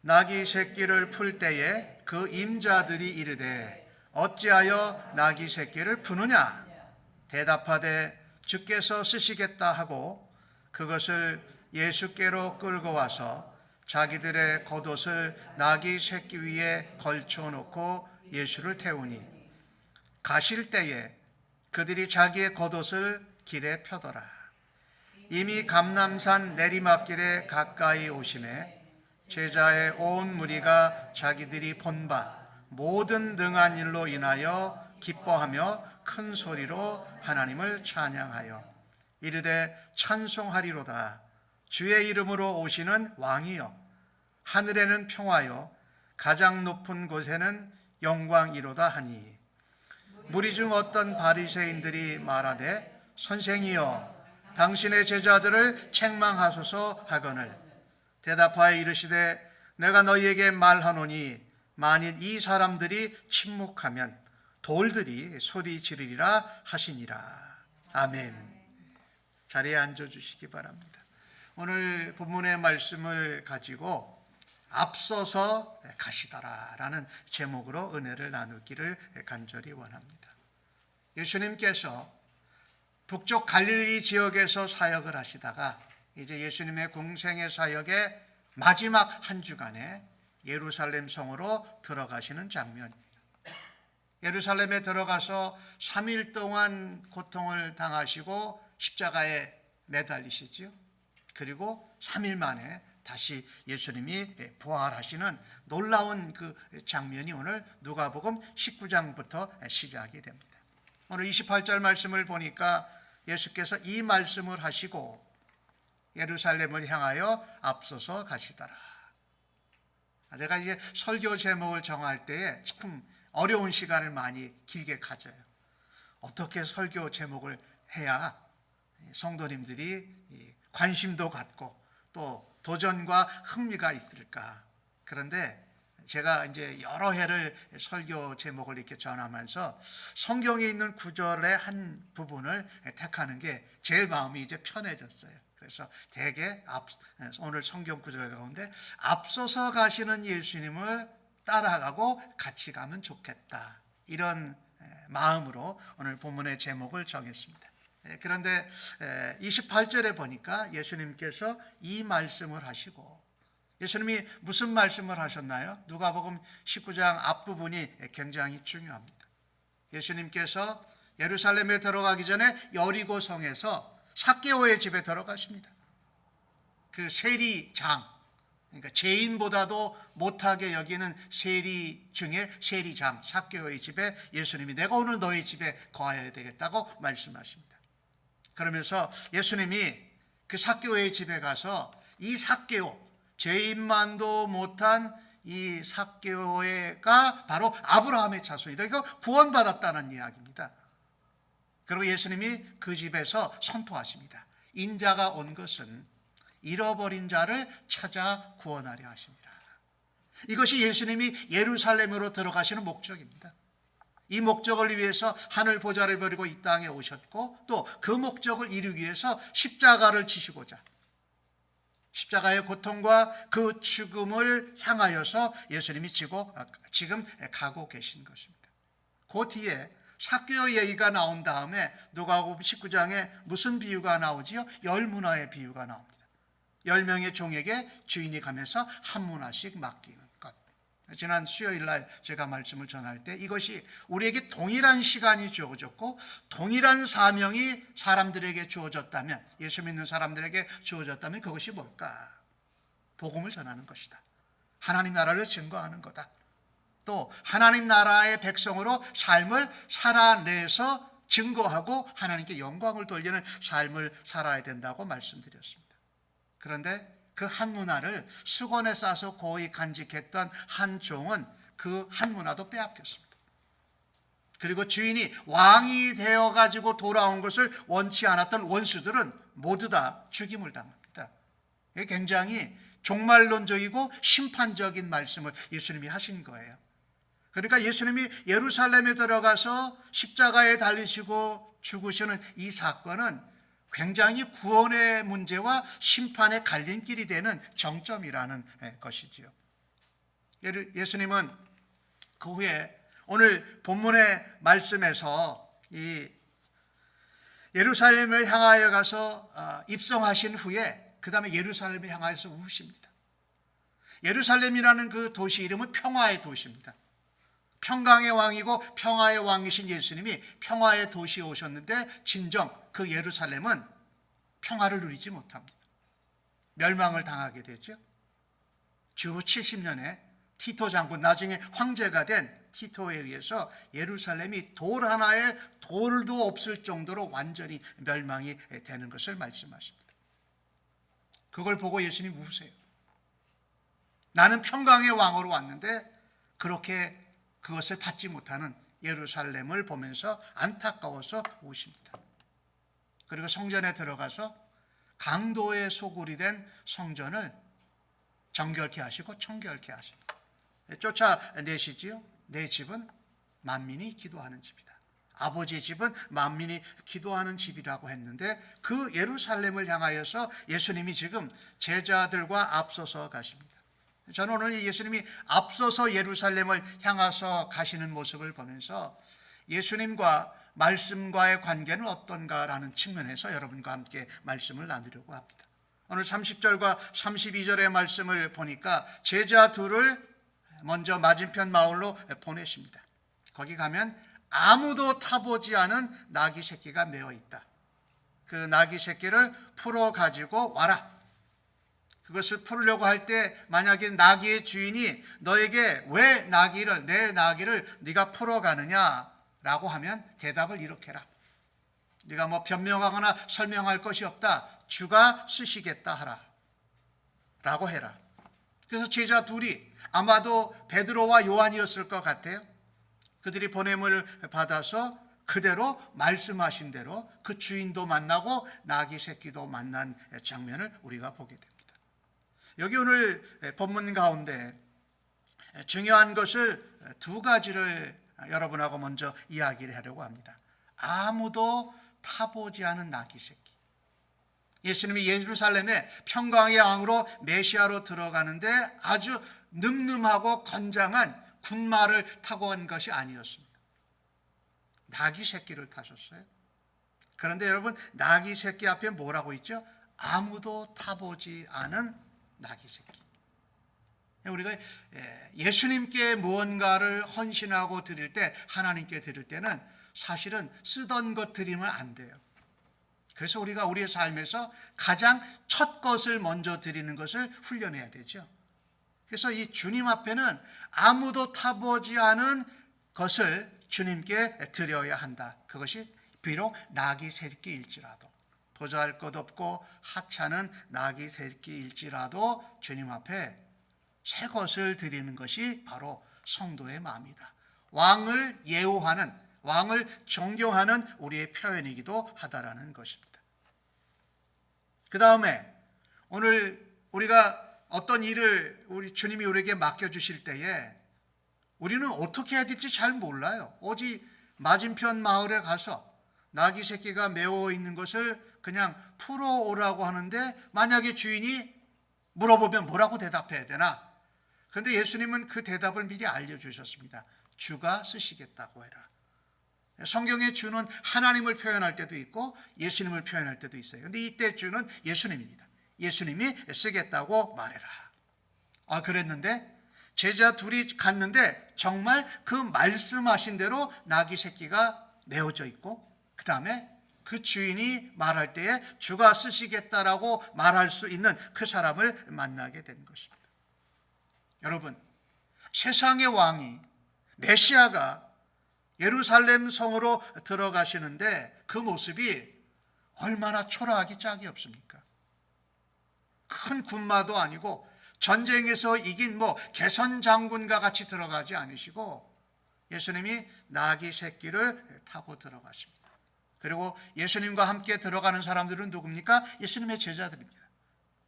나귀 새끼를 풀 때에 그 임자들이 이르되 어찌하여 나귀 새끼를 푸느냐 대답하되 주께서 쓰시겠다 하고 그것을 예수께로 끌고 와서 자기들의 겉옷을 나귀 새끼 위에 걸쳐 놓고 예수를 태우니 가실 때에 그들이 자기의 겉옷을 길에 펴더라. 이미 감람산 내리막길에 가까이 오심에 제자의 온 무리가 자기들이 본 바 모든 능한 일로 인하여 기뻐하며 큰 소리로 하나님을 찬양하여 이르되 찬송하리로다. 주의 이름으로 오시는 왕이여, 하늘에는 평화요 가장 높은 곳에는 영광이로다 하니, 무리 중 어떤 바리새인들이 말하되 선생이여 당신의 제자들을 책망하소서 하거늘 대답하여 이르시되 내가 너희에게 말하노니 만일 이 사람들이 침묵하면 돌들이 소리 지르리라 하시니라. 아멘. 자리에 앉아주시기 바랍니다. 오늘 본문의 말씀을 가지고 앞서서 가시더라라는 제목으로 은혜를 나누기를 간절히 원합니다. 예수님께서 북쪽 갈릴리 지역에서 사역을 하시다가 이제 예수님의 공생의 사역의 마지막 한 주간에 예루살렘 성으로 들어가시는 장면입니다. 예루살렘에 들어가서 3일 동안 고통을 당하시고 십자가에 매달리시지요. 그리고 3일 만에 다시 예수님이 부활하시는 놀라운 그 장면이 오늘 누가복음 19장부터 시작이 됩니다. 오늘 28절 말씀을 보니까 예수께서 이 말씀을 하시고 예루살렘을 향하여 앞서서 가시더라. 제가 이제 설교 제목을 정할 때에 참 어려운 시간을 많이 길게 가져요. 어떻게 설교 제목을 해야 성도님들이 관심도 갖고 또 도전과 흥미가 있을까? 그런데 제가 이제 여러 해를 설교 제목을 이렇게 전하면서 성경에 있는 구절의 한 부분을 택하는 게 제일 마음이 이제 편해졌어요. 그래서 대개 오늘 성경 구절 가운데 앞서서 가시는 예수님을 따라가고 같이 가면 좋겠다. 이런 마음으로 오늘 본문의 제목을 정했습니다. 그런데 28절에 보니까 예수님께서 이 말씀을 하시고, 예수님이 무슨 말씀을 하셨나요? 누가복음 19장 앞부분이 굉장히 중요합니다. 예수님께서 예루살렘에 들어가기 전에 여리고 성에서 삭개오의 집에 들어가십니다. 그 세리장, 그러니까 죄인보다도 못하게 여기는 세리 중에 세리장 삭개오의 집에 예수님이 내가 오늘 너희 집에 거하여야 되겠다고 말씀하십니다. 그러면서 예수님이 그 삭개오의 집에 가서 이 삭개오, 죄인만도 못한 이 삭개오가 바로 아브라함의 자손이다. 이거 구원받았다는 이야기입니다. 그리고 예수님이 그 집에서 선포하십니다. 인자가 온 것은 잃어버린 자를 찾아 구원하려 하십니다. 이것이 예수님이 예루살렘으로 들어가시는 목적입니다. 이 목적을 위해서 하늘 보좌를 버리고 이 땅에 오셨고 또 그 목적을 이루기 위해서 십자가를 지시고자 십자가의 고통과 그 죽음을 향하여서 예수님이 지금 가고 계신 것입니다. 그 뒤에 삭개오 얘기가 나온 다음에 누가복음 19장에 무슨 비유가 나오지요? 열 문화의 비유가 나옵니다. 10명의 종에게 주인이 가면서 한 문화씩 맡기는 것. 지난 수요일 날 제가 말씀을 전할 때 이것이 우리에게 동일한 시간이 주어졌고 동일한 사명이 사람들에게 주어졌다면, 예수 믿는 사람들에게 주어졌다면 그것이 뭘까? 복음을 전하는 것이다. 하나님 나라를 증거하는 거다. 또 하나님 나라의 백성으로 삶을 살아내서 증거하고 하나님께 영광을 돌리는 삶을 살아야 된다고 말씀드렸습니다. 그런데 그 한 문화를 수건에 싸서 고이 간직했던 한 종은 그 한 문화도 빼앗겼습니다. 그리고 주인이 왕이 되어가지고 돌아온 것을 원치 않았던 원수들은 모두 다 죽임을 당합니다. 이게 굉장히 종말론적이고 심판적인 말씀을 예수님이 하신 거예요. 그러니까 예수님이 예루살렘에 들어가서 십자가에 달리시고 죽으시는 이 사건은 굉장히 구원의 문제와 심판의 갈림길이 되는 정점이라는 것이지요. 예수님은 그 후에 오늘 본문의 말씀에서 이 예루살렘을 향하여 가서 입성하신 후에 그 다음에 예루살렘을 향하여서 우십니다. 예루살렘이라는 그 도시 이름은 평화의 도시입니다. 평강의 왕이고 평화의 왕이신 예수님이 평화의 도시에 오셨는데 진정 그 예루살렘은 평화를 누리지 못합니다. 멸망을 당하게 되죠. 주 70년에 티토 장군, 나중에 황제가 된 티토에 의해서 예루살렘이 돌 하나에 돌도 없을 정도로 완전히 멸망이 되는 것을 말씀하십니다. 그걸 보고 예수님 우세요. 나는 평강의 왕으로 왔는데 그렇게 그것을 받지 못하는 예루살렘을 보면서 안타까워서 우십니다. 그리고 성전에 들어가서 강도의 소굴이 된 성전을 정결케 하시고 청결케 하십니다. 쫓아내시지요. 내 집은 만민이 기도하는 집이다. 아버지의 집은 만민이 기도하는 집이라고 했는데 그 예루살렘을 향하여서 예수님이 지금 제자들과 앞서서 가십니다. 저는 오늘 예수님이 앞서서 예루살렘을 향해서 가시는 모습을 보면서 예수님과 말씀과의 관계는 어떤가라는 측면에서 여러분과 함께 말씀을 나누려고 합니다. 오늘 30절과 32절의 말씀을 보니까 제자 둘을 먼저 맞은편 마을로 보내십니다. 거기 가면 아무도 타보지 않은 나귀 새끼가 메어 있다. 그 나귀 새끼를 풀어 가지고 와라. 그것을 풀으려고 할 때 만약에 나귀의 주인이 너에게 왜 내 나귀를 네가 풀어가느냐라고 하면 대답을 이렇게 해라. 네가 뭐 변명하거나 설명할 것이 없다. 주가 쓰시겠다 하라. 라고 해라. 그래서 제자 둘이 아마도 베드로와 요한이었을 것 같아요. 그들이 보냄을 받아서 그대로 말씀하신 대로 그 주인도 만나고 나귀 새끼도 만난 장면을 우리가 보게 됩니다. 여기 오늘 본문 가운데 중요한 것을 두 가지를 여러분하고 먼저 이야기를 하려고 합니다. 아무도 타보지 않은 나귀 새끼. 예수님이 예루살렘에 평강의 왕으로 메시아로 들어가는데 아주 늠름하고 건장한 군마를 타고 온 것이 아니었습니다. 나귀 새끼를 타셨어요. 그런데 여러분, 나귀 새끼 앞에 뭐라고 있죠? 아무도 타보지 않은 나귀 새끼. 우리가 예수님께 무언가를 헌신하고 드릴 때, 하나님께 드릴 때는 사실은 쓰던 것 드리면 안 돼요. 그래서 우리가 우리의 삶에서 가장 첫 것을 먼저 드리는 것을 훈련해야 되죠. 그래서 이 주님 앞에는 아무도 타보지 않은 것을 주님께 드려야 한다. 그것이 비록 나귀 새끼일지라도, 보잘 것 없고 하찮은 나귀 새끼일지라도 주님 앞에 새 것을 드리는 것이 바로 성도의 마음이다. 왕을 예우하는, 왕을 존경하는 우리의 표현이기도 하다라는 것입니다. 그 다음에 오늘 우리가 어떤 일을 우리 주님이 우리에게 맡겨주실 때에 우리는 어떻게 해야 될지 잘 몰라요. 오직 맞은편 마을에 가서 나귀 새끼가 메어 있는 것을 그냥 풀어오라고 하는데 만약에 주인이 물어보면 뭐라고 대답해야 되나? 그런데 예수님은 그 대답을 미리 알려주셨습니다. 주가 쓰시겠다고 해라. 성경의 주는 하나님을 표현할 때도 있고 예수님을 표현할 때도 있어요. 그런데 이때 주는 예수님입니다. 예수님이 쓰겠다고 말해라. 그랬는데 제자 둘이 갔는데 정말 그 말씀하신 대로 나귀 새끼가 메어져 있고 그 다음에 그 주인이 말할 때에 주가 쓰시겠다라고 말할 수 있는 그 사람을 만나게 된 것입니다. 여러분, 세상의 왕이 메시아가 예루살렘 성으로 들어가시는데 그 모습이 얼마나 초라하기 짝이 없습니까? 큰 군마도 아니고 전쟁에서 이긴 개선 장군과 같이 들어가지 않으시고 예수님이 나귀 새끼를 타고 들어가십니다. 그리고 예수님과 함께 들어가는 사람들은 누굽니까? 예수님의 제자들입니다.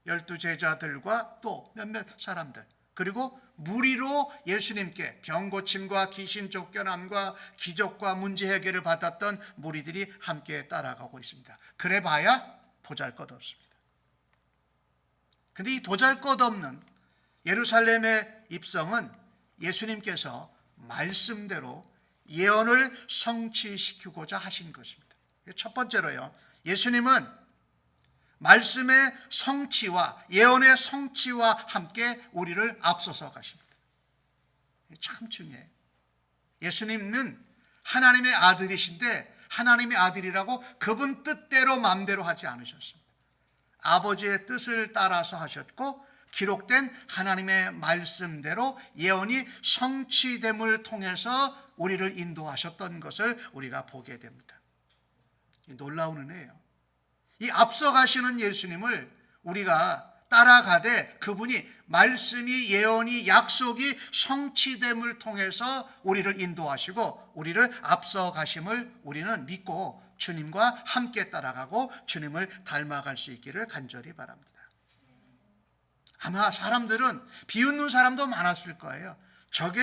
12 제자들과 또 몇몇 사람들, 그리고 무리로 예수님께 병고침과 귀신 쫓겨남과 기적과 문제 해결을 받았던 무리들이 함께 따라가고 있습니다. 그래 봐야 보잘것없습니다. 근데 이 보잘것없는 예루살렘의 입성은 예수님께서 말씀대로 예언을 성취시키고자 하신 것입니다. 첫 번째로요, 예수님은 말씀의 성취와 예언의 성취와 함께 우리를 앞서서 가십니다. 참 중요해요. 예수님은 하나님의 아들이신데 하나님의 아들이라고 그분 뜻대로 마음대로 하지 않으셨습니다. 아버지의 뜻을 따라서 하셨고 기록된 하나님의 말씀대로 예언이 성취됨을 통해서 우리를 인도하셨던 것을 우리가 보게 됩니다. 놀라운 은혜예요. 이 앞서가시는 예수님을 우리가 따라가되 그분이 말씀이 예언이 약속이 성취됨을 통해서 우리를 인도하시고 우리를 앞서가심을 우리는 믿고 주님과 함께 따라가고 주님을 닮아갈 수 있기를 간절히 바랍니다. 아마 사람들은 비웃는 사람도 많았을 거예요. 저게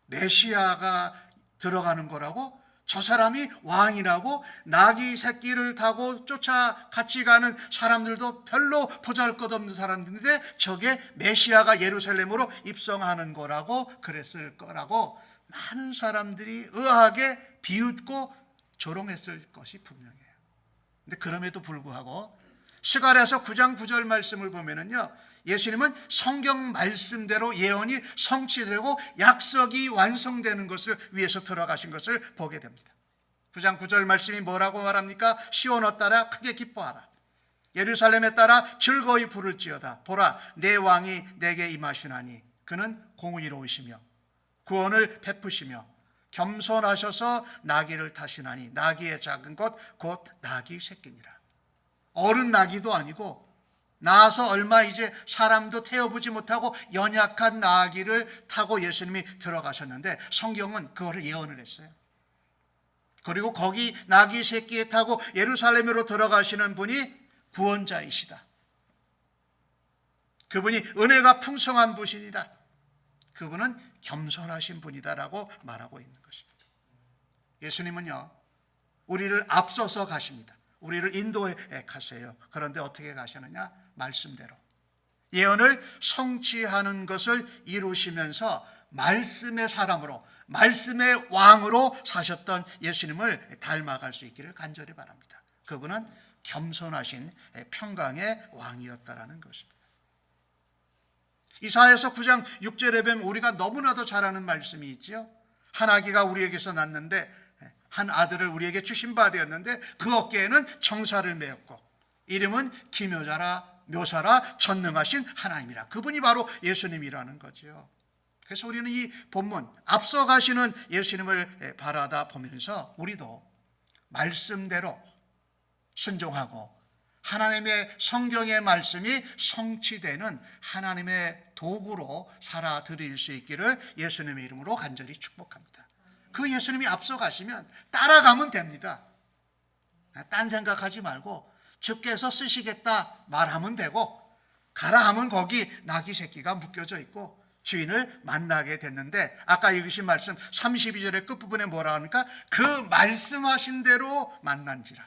메시아가 들어가는 거라고? 저 사람이 왕이라고? 나귀 새끼를 타고 쫓아 같이 가는 사람들도 별로 보잘것없는 사람들인데 저게 메시아가 예루살렘으로 입성하는 거라고 그랬을 거라고 많은 사람들이 의아하게 비웃고 조롱했을 것이 분명해요. 근데 그럼에도 불구하고 스가랴서 9장 9절 말씀을 보면은요, 예수님은 성경 말씀대로 예언이 성취되고 약속이 완성되는 것을 위해서 들어가신 것을 보게 됩니다. 9장 9절 말씀이 뭐라고 말합니까? 시온에 따라 크게 기뻐하라. 예루살렘에 따라 즐거이 부를지어다. 보라, 내 왕이 내게 임하시나니 그는 공의로우시며 구원을 베푸시며 겸손하셔서 나귀를 타시나니 나귀의 작은 것 곧 나귀 새끼니라. 어른 나귀도 아니고 나서 얼마 이제 사람도 태워보지 못하고 연약한 나귀를 타고 예수님이 들어가셨는데 성경은 그거를 예언을 했어요. 그리고 거기 나귀 새끼에 타고 예루살렘으로 들어가시는 분이 구원자이시다. 그분이 은혜가 풍성한 분이다. 그분은 겸손하신 분이다라고 말하고 있는 것입니다. 예수님은요, 우리를 앞서서 가십니다. 우리를 인도해 가세요. 그런데 어떻게 가시느냐? 말씀대로. 예언을 성취하는 것을 이루시면서 말씀의 사람으로, 말씀의 왕으로 사셨던 예수님을 닮아갈 수 있기를 간절히 바랍니다. 그분은 겸손하신 평강의 왕이었다라는 것입니다. 이사야서 9장 6절에 보면 우리가 너무나도 잘 아는 말씀이 있죠. 한 아기가 우리에게서 났는데 한 아들을 우리에게 주신 바 되었는데 그 어깨에는 정사를 메었고 이름은 기묘자라 묘사라 전능하신 하나님이라. 그분이 바로 예수님이라는 거죠. 그래서 우리는 이 본문 앞서가시는 예수님을 바라다 보면서 우리도 말씀대로 순종하고 하나님의 성경의 말씀이 성취되는 하나님의 도구로 살아드릴 수 있기를 예수님의 이름으로 간절히 축복합니다. 그 예수님이 앞서가시면 따라가면 됩니다. 딴 생각하지 말고 주께서 쓰시겠다 말하면 되고 가라 하면 거기 나귀 새끼가 묶여져 있고 주인을 만나게 됐는데 아까 읽으신 말씀 32절의 끝부분에 뭐라 합니까? 그 말씀하신 대로 만난지라.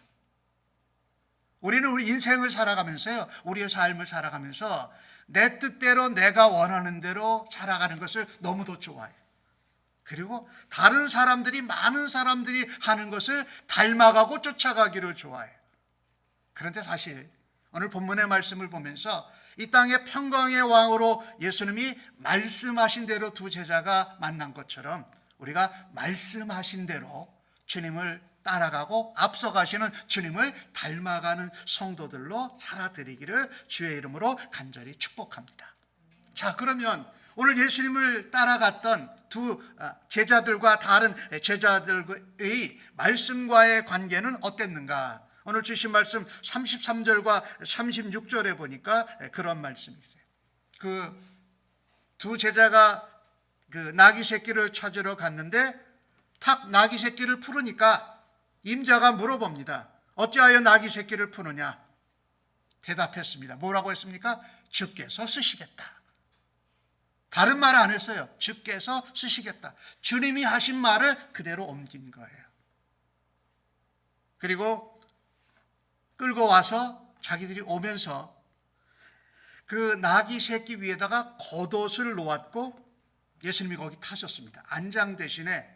우리는 우리 인생을 살아가면서요, 우리의 삶을 살아가면서 내 뜻대로 내가 원하는 대로 살아가는 것을 너무도 좋아해요. 그리고 다른 사람들이, 많은 사람들이 하는 것을 닮아가고 쫓아가기를 좋아해요. 그런데 사실 오늘 본문의 말씀을 보면서 이 땅의 평강의 왕으로 예수님이 말씀하신 대로 두 제자가 만난 것처럼 우리가 말씀하신 대로 주님을 따라가고 앞서가시는 주님을 닮아가는 성도들로 살아드리기를 주의 이름으로 간절히 축복합니다. 자, 그러면 오늘 예수님을 따라갔던 두 제자들과 다른 제자들의 말씀과의 관계는 어땠는가? 오늘 주신 말씀 33절과 36절에 보니까 그런 말씀이 있어요. 그 두 제자가 그 나귀 새끼를 찾으러 갔는데 탁 나귀 새끼를 풀으니까 임자가 물어봅니다. 어찌하여 나귀 새끼를 푸느냐? 대답했습니다. 뭐라고 했습니까? 주께서 쓰시겠다. 다른 말 안 했어요. 주께서 쓰시겠다. 주님이 하신 말을 그대로 옮긴 거예요. 그리고 끌고 와서 자기들이 오면서 그 나귀 새끼 위에다가 겉옷을 놓았고 예수님이 거기 타셨습니다. 안장 대신에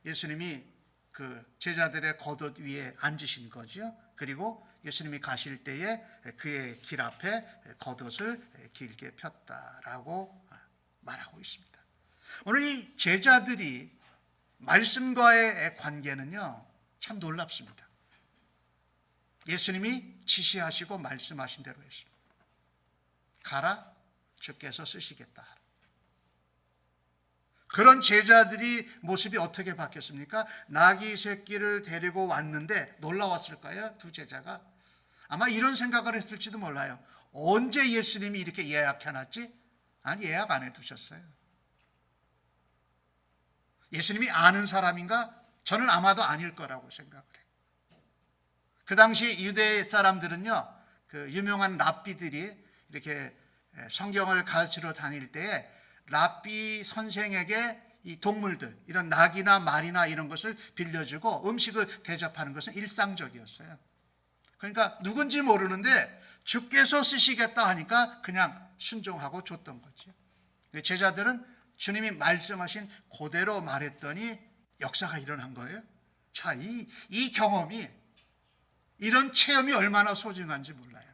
예수님이 그 제자들의 겉옷 위에 앉으신 거죠. 그리고 예수님이 가실 때에 그의 길 앞에 겉옷을 길게 폈다라고 말하고 있습니다. 오늘 이 제자들이 말씀과의 관계는요, 참 놀랍습니다. 예수님이 지시하시고 말씀하신 대로 했습니다. 가라, 주께서 쓰시겠다. 그런 제자들이 모습이 어떻게 바뀌었습니까? 나귀 새끼를 데리고 왔는데 놀라웠을까요? 두 제자가 아마 이런 생각을 했을지도 몰라요. 언제 예수님이 이렇게 예약해놨지? 아니, 예약 안 해두셨어요. 예수님이 아는 사람인가? 저는 아마도 아닐 거라고 생각을 해요. 그 당시 유대 사람들은요, 그 유명한 랍비들이 이렇게 성경을 가르치러 다닐 때에 랍비 선생에게 이 동물들, 이런 낙이나 말이나 이런 것을 빌려주고 음식을 대접하는 것은 일상적이었어요. 그러니까 누군지 모르는데 주께서 쓰시겠다 하니까 그냥 순종하고 줬던 거죠. 제자들은 주님이 말씀하신 그대로 말했더니 역사가 일어난 거예요. 자, 이 경험이, 이런 체험이 얼마나 소중한지 몰라요.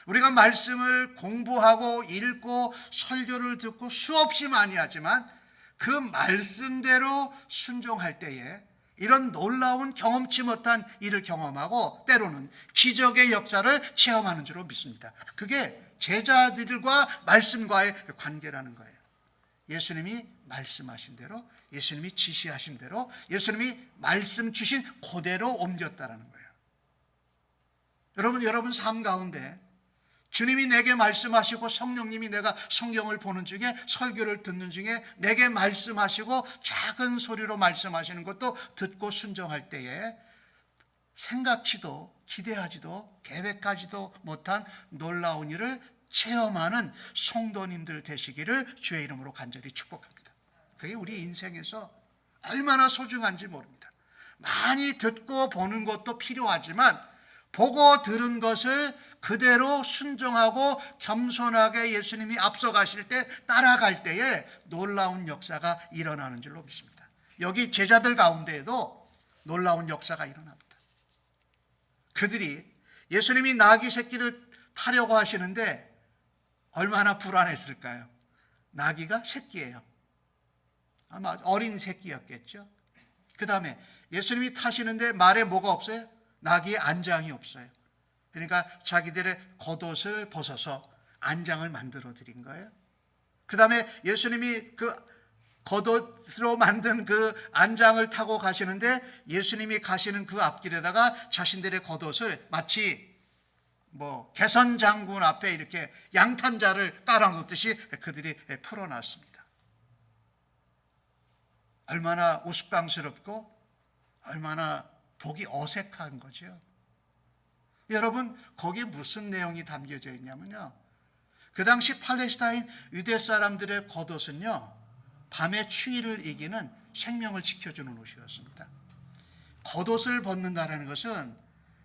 우리가 말씀을 공부하고 읽고 설교를 듣고 수없이 많이 하지만 그 말씀대로 순종할 때에 이런 놀라운 경험치 못한 일을 경험하고 때로는 기적의 역사를 체험하는 줄로 믿습니다. 그게 제자들과 말씀과의 관계라는 거예요. 예수님이 말씀하신 대로, 예수님이 지시하신 대로, 예수님이 말씀 주신 그대로 옮겼다라는 거예요. 여러분 삶 가운데 주님이 내게 말씀하시고 성령님이 내가 성경을 보는 중에 설교를 듣는 중에 내게 말씀하시고 작은 소리로 말씀하시는 것도 듣고 순종할 때에 생각지도 기대하지도 계획하지도 못한 놀라운 일을 체험하는 성도님들 되시기를 주의 이름으로 간절히 축복합니다. 그게 우리 인생에서 얼마나 소중한지 모릅니다. 많이 듣고 보는 것도 필요하지만 보고 들은 것을 그대로 순종하고 겸손하게 예수님이 앞서가실 때 따라갈 때에 놀라운 역사가 일어나는 줄로 믿습니다. 여기 제자들 가운데에도 놀라운 역사가 일어납니다. 그들이 예수님이 나귀 새끼를 타려고 하시는데 얼마나 불안했을까요? 나귀가 새끼예요. 아마 어린 새끼였겠죠. 그 다음에 예수님이 타시는데 말에 뭐가 없어요? 나귀의 안장이 없어요. 그러니까 자기들의 겉옷을 벗어서 안장을 만들어 드린 거예요. 그 다음에 예수님이 그 겉옷으로 만든 그 안장을 타고 가시는데 예수님이 가시는 그 앞길에다가 자신들의 겉옷을 마치 개선 장군 앞에 이렇게 양탄자를 깔아놓듯이 그들이 풀어놨습니다. 얼마나 우스꽝스럽고 얼마나 보기 어색한 거죠. 여러분, 거기에 무슨 내용이 담겨져 있냐면요, 그 당시 팔레스타인 유대 사람들의 겉옷은요, 밤의 추위를 이기는 생명을 지켜주는 옷이었습니다. 겉옷을 벗는다는 것은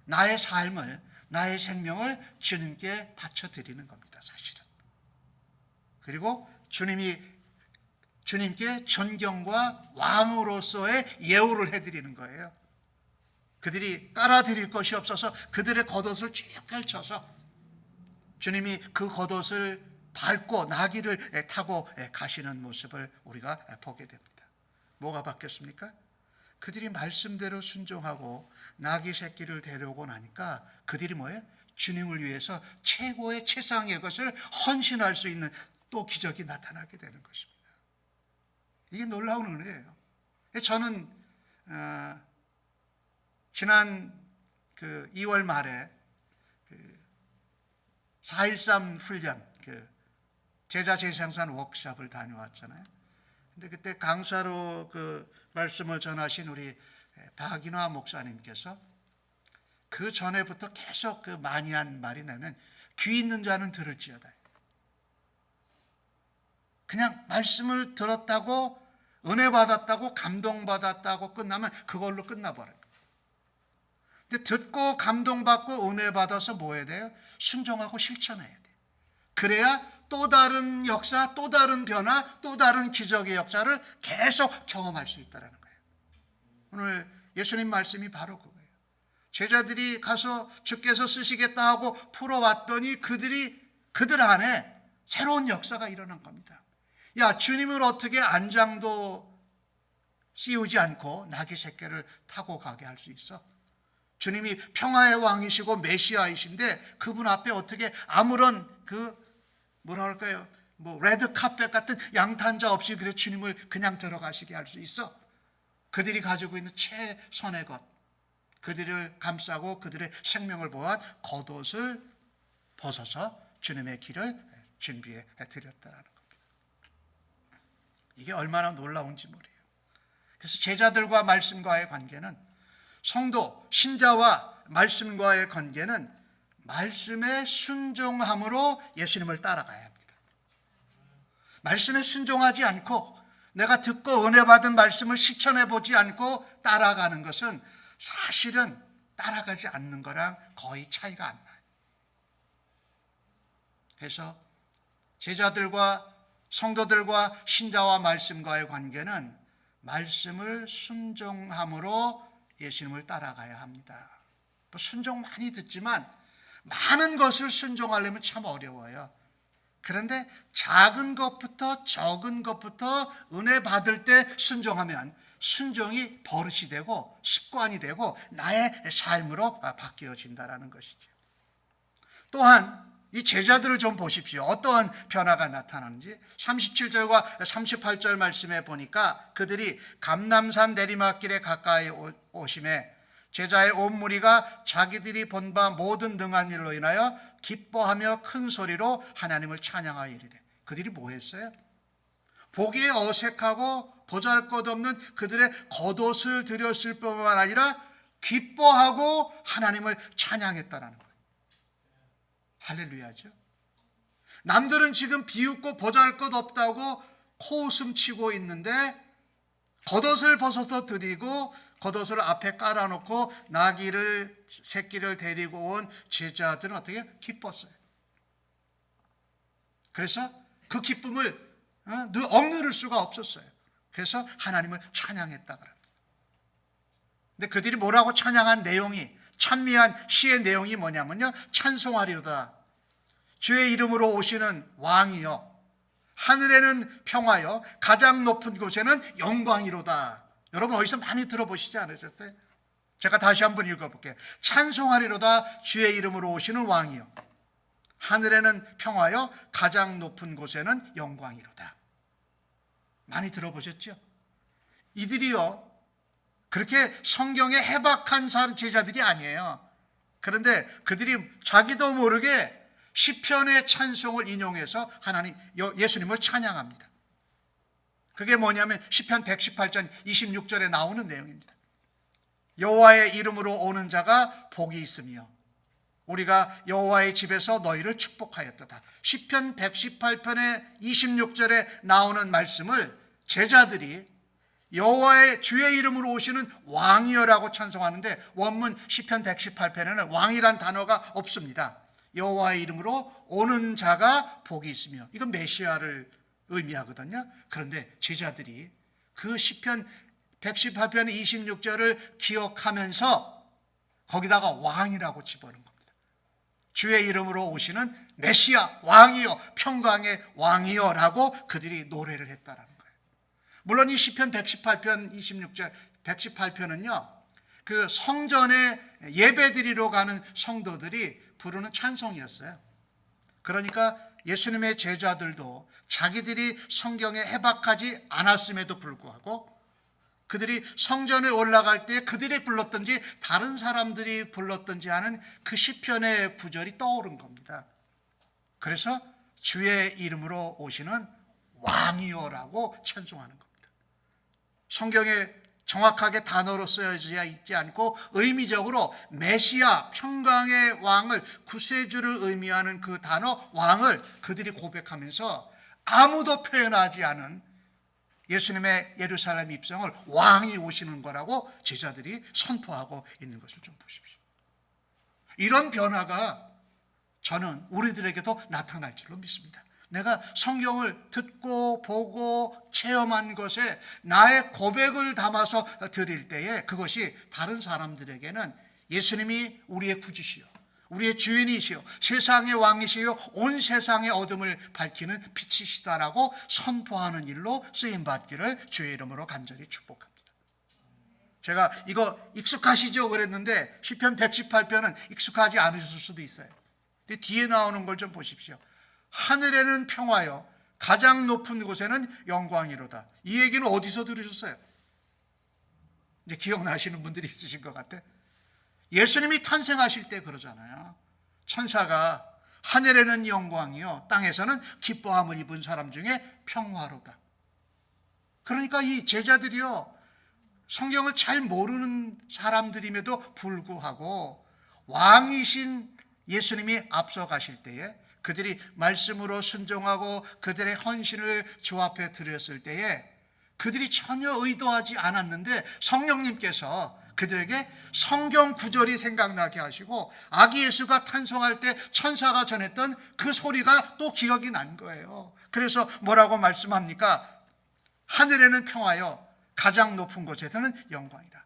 나의 삶을, 나의 생명을 주님께 바쳐드리는 겁니다, 사실은. 그리고 주님께 존경과 왕으로서의 예우를 해드리는 거예요. 그들이 깔아드릴 것이 없어서 그들의 겉옷을 쭉 펼쳐서 주님이 그 겉옷을 밟고 나귀를 타고 가시는 모습을 우리가 보게 됩니다. 뭐가 바뀌었습니까? 그들이 말씀대로 순종하고 나귀 새끼를 데려오고 나니까 그들이 뭐예요? 주님을 위해서 최고의 최상의 것을 헌신할 수 있는 또 기적이 나타나게 되는 것입니다. 이게 놀라운 은혜예요. 저는 지난 2월 말에 4.13 훈련, 제자 재생산 워크숍을 다녀왔잖아요. 근데 그때 강사로 말씀을 전하신 우리 박인화 목사님께서 그 전에부터 계속 많이 한 말이 나면 귀 있는 자는 들을지어다. 그냥 말씀을 들었다고, 은혜 받았다고, 감동받았다고 끝나면 그걸로 끝나버려요. 근데 듣고 감동받고 은혜 받아서 뭐 해야 돼요? 순종하고 실천해야 돼요. 그래야 또 다른 역사, 또 다른 변화, 또 다른 기적의 역사를 계속 경험할 수 있다는 거예요. 오늘 예수님 말씀이 바로 그거예요. 제자들이 가서 주께서 쓰시겠다 하고 풀어왔더니 그들 안에 새로운 역사가 일어난 겁니다. 야, 주님을 어떻게 안장도 씌우지 않고 나귀 새끼를 타고 가게 할 수 있어? 주님이 평화의 왕이시고 메시아이신데 그분 앞에 어떻게 아무런 뭐 레드 카펫 같은 양탄자 없이 그래 주님을 그냥 들어가시게 할 수 있어? 그들이 가지고 있는 최선의 것, 그들을 감싸고 그들의 생명을 보한 겉옷을 벗어서 주님의 길을 준비해 드렸다라는 겁니다. 이게 얼마나 놀라운 지물이에요. 그래서 제자들과 말씀과의 관계는, 성도, 신자와 말씀과의 관계는 말씀에 순종함으로 예수님을 따라가야 합니다. 말씀에 순종하지 않고 내가 듣고 은혜 받은 말씀을 실천해 보지 않고 따라가는 것은 사실은 따라가지 않는 거랑 거의 차이가 안 나요. 그래서 제자들과 성도들과 신자와 말씀과의 관계는 말씀을 순종함으로 예수님을 따라가야 합니다. 순종 많이 듣지만 많은 것을 순종하려면 참 어려워요. 그런데 작은 것부터 적은 것부터 은혜 받을 때 순종하면 순종이 버릇이 되고 습관이 되고 나의 삶으로 바뀌어진다는 것이죠. 또한 이 제자들을 좀 보십시오. 어떠한 변화가 나타나는지 37절과 38절 말씀에 보니까 그들이 감람산 내리막길에 가까이 오심에 제자의 온 무리가 자기들이 본 바 모든 능한 일로 인하여 기뻐하며 큰 소리로 하나님을 찬양하여 이르되. 그들이 뭐 했어요? 보기에 어색하고 보잘것없는 그들의 겉옷을 드렸을 뿐만 아니라 기뻐하고 하나님을 찬양했다라는 거예요. 할렐루야죠. 남들은 지금 비웃고 보잘것없다고 코웃음 치고 있는데 겉옷을 벗어서 드리고 겉옷을 앞에 깔아놓고 새끼를 데리고 온 제자들은 어떻게 기뻤어요. 그래서 그 기쁨을 억누를 수가 없었어요. 그래서 하나님을 찬양했다 그럽니다. 근데 그들이 뭐라고 찬양한 내용이, 찬미한 시의 내용이 뭐냐면요, 찬송하리로다. 주의 이름으로 오시는 왕이요, 하늘에는 평화요, 가장 높은 곳에는 영광이로다. 여러분 어디서 많이 들어보시지 않으셨어요? 제가 다시 한번 읽어볼게요. 찬송하리로다. 주의 이름으로 오시는 왕이요, 하늘에는 평화요, 가장 높은 곳에는 영광이로다. 많이 들어보셨죠? 이들이요 그렇게 성경에 해박한 제자들이 아니에요. 그런데 그들이 자기도 모르게 시편의 찬송을 인용해서 예수님을 찬양합니다. 그게 뭐냐면 시편 118편 26절에 나오는 내용입니다. 여호와의 이름으로 오는 자가 복이 있으며 우리가 여호와의 집에서 너희를 축복하였도다. 시편 118편의 26절에 나오는 말씀을 제자들이 여호와의 주의 이름으로 오시는 왕이여라고 찬송하는데, 원문 시편 118편에는 왕이란 단어가 없습니다. 여호와의 이름으로 오는 자가 복이 있으며, 이건 메시아를 의미하거든요. 그런데 제자들이 그 시편 118편 26절을 기억하면서 거기다가 왕이라고 집어넣은 겁니다. 주의 이름으로 오시는 메시아 왕이여, 평강의 왕이여라고 그들이 노래를 했다라는 거예요. 물론 이 시편 118편 26절 118편은요 그 성전에 예배드리러 가는 성도들이 부르는 찬송이었어요. 그러니까 예수님의 제자들도 자기들이 성경에 해박하지 않았음에도 불구하고 그들이 성전에 올라갈 때 그들이 불렀든지 다른 사람들이 불렀든지 하는 그 시편의 구절이 떠오른 겁니다. 그래서 주의 이름으로 오시는 왕이여라고 찬송하는 겁니다. 성경에 정확하게 단어로 쓰여져 있지 않고 의미적으로 메시아, 평강의 왕을, 구세주를 의미하는 그 단어 왕을 그들이 고백하면서 아무도 표현하지 않은 예수님의 예루살렘 입성을 왕이 오시는 거라고 제자들이 선포하고 있는 것을 좀 보십시오. 이런 변화가 저는 우리들에게도 나타날 줄로 믿습니다. 내가 성경을 듣고 보고 체험한 것에 나의 고백을 담아서 드릴 때에 그것이 다른 사람들에게는 예수님이 우리의 구주시요, 우리의 주인이시요, 세상의 왕이시요, 온 세상의 어둠을 밝히는 빛이시다라고 선포하는 일로 쓰임받기를 주의 이름으로 간절히 축복합니다. 제가 이거 익숙하시죠? 그랬는데 시편 118편은 익숙하지 않으셨을 수도 있어요. 근데 뒤에 나오는 걸 좀 보십시오. 하늘에는 평화요, 가장 높은 곳에는 영광이로다. 이 얘기는 어디서 들으셨어요? 이제 기억나시는 분들이 있으신 것 같아. 예수님이 탄생하실 때 그러잖아요. 천사가 하늘에는 영광이요 땅에서는 기뻐함을 입은 사람 중에 평화로다. 그러니까 이 제자들이요 성경을 잘 모르는 사람들임에도 불구하고 왕이신 예수님이 앞서가실 때에 그들이 말씀으로 순종하고 그들의 헌신을 주 앞에 드렸을 때에 그들이 전혀 의도하지 않았는데 성령님께서 그들에게 성경 구절이 생각나게 하시고 아기 예수가 탄생할 때 천사가 전했던 그 소리가 또 기억이 난 거예요. 그래서 뭐라고 말씀합니까? 하늘에는 평화요 가장 높은 곳에서는 영광이라.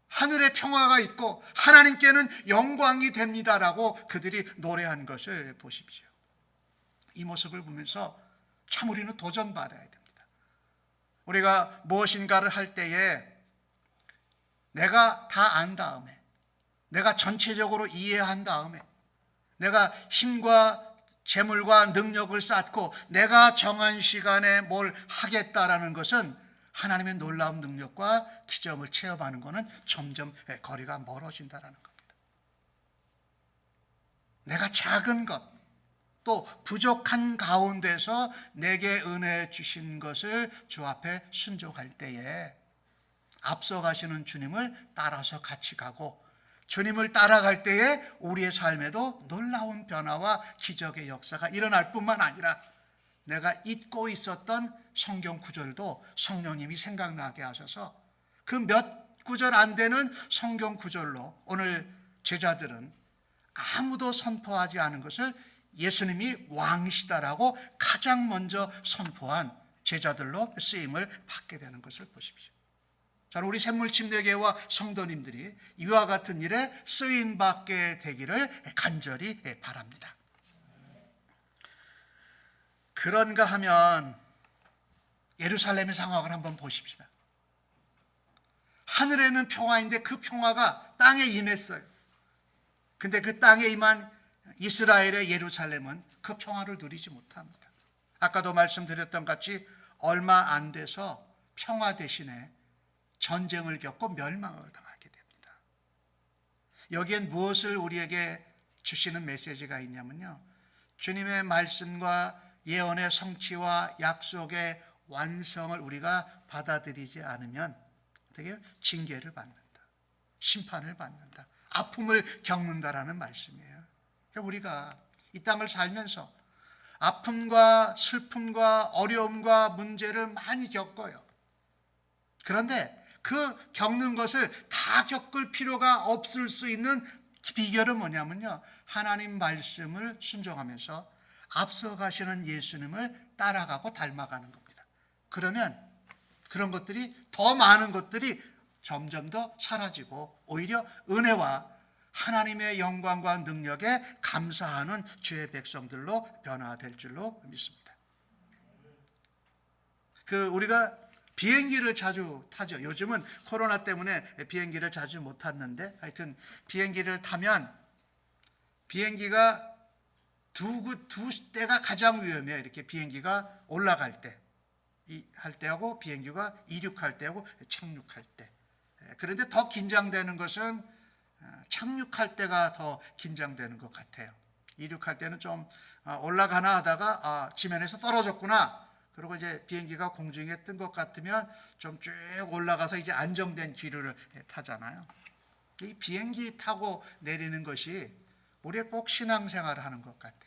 하늘에 평화가 있고 하나님께는 영광이 됩니다라고 그들이 노래한 것을 보십시오. 이 모습을 보면서 참 우리는 도전받아야 됩니다. 우리가 무엇인가를 할 때에 내가 다 안 다음에, 내가 전체적으로 이해한 다음에, 내가 힘과 재물과 능력을 쌓고 내가 정한 시간에 뭘 하겠다라는 것은 하나님의 놀라운 능력과 기적을 체험하는 것은 점점 거리가 멀어진다는 겁니다. 내가 작은 것, 또 부족한 가운데서 내게 은혜 주신 것을 주 앞에 순종할 때에 앞서가시는 주님을 따라서 같이 가고 주님을 따라갈 때에 우리의 삶에도 놀라운 변화와 기적의 역사가 일어날 뿐만 아니라 내가 잊고 있었던 성경 구절도 성령님이 생각나게 하셔서 그 몇 구절 안 되는 성경 구절로 오늘 제자들은 아무도 선포하지 않은 것을 예수님이 왕이시다라고 가장 먼저 선포한 제자들로 쓰임을 받게 되는 것을 보십시오. 저는 우리 샘물침례교회와 성도님들이 이와 같은 일에 쓰임받게 되기를 간절히 바랍니다. 그런가 하면 예루살렘의 상황을 한번 보십시다. 하늘에는 평화인데 그 평화가 땅에 임했어요. 근데 그 땅에 임한 이스라엘의 예루살렘은 그 평화를 누리지 못합니다. 아까도 말씀드렸던 같이 얼마 안 돼서 평화 대신에 전쟁을 겪고 멸망을 당하게 됩니다. 여기엔 무엇을 우리에게 주시는 메시지가 있냐면요, 주님의 말씀과 예언의 성취와 약속의 완성을 우리가 받아들이지 않으면 어떻게 해요? 징계를 받는다, 심판을 받는다, 아픔을 겪는다라는 말씀이에요. 우리가 이 땅을 살면서 아픔과 슬픔과 어려움과 문제를 많이 겪어요. 그런데 그 겪는 것을 다 겪을 필요가 없을 수 있는 비결은 뭐냐면요, 하나님 말씀을 순종하면서 앞서가시는 예수님을 따라가고 닮아가는 겁니다. 그러면 그런 것들이, 더 많은 것들이 점점 더 사라지고 오히려 은혜와 하나님의 영광과 능력에 감사하는 주의 백성들로 변화될 줄로 믿습니다. 우리가 비행기를 자주 타죠. 요즘은 코로나 때문에 비행기를 자주 못 탔는데 하여튼 비행기를 타면 비행기가 두 때가 가장 위험해요. 이렇게 비행기가 올라갈 때 할 때하고 비행기가 이륙할 때하고 착륙할 때. 그런데 더 긴장되는 것은 착륙할 때가 더 긴장되는 것 같아요. 이륙할 때는 좀 올라가나 하다가 지면에서 떨어졌구나. 그리고 이제 비행기가 공중에 뜬 것 같으면 좀 쭉 올라가서 이제 안정된 기류를 타잖아요. 이 비행기 타고 내리는 것이 우리의 꼭 신앙생활을 하는 것 같아요.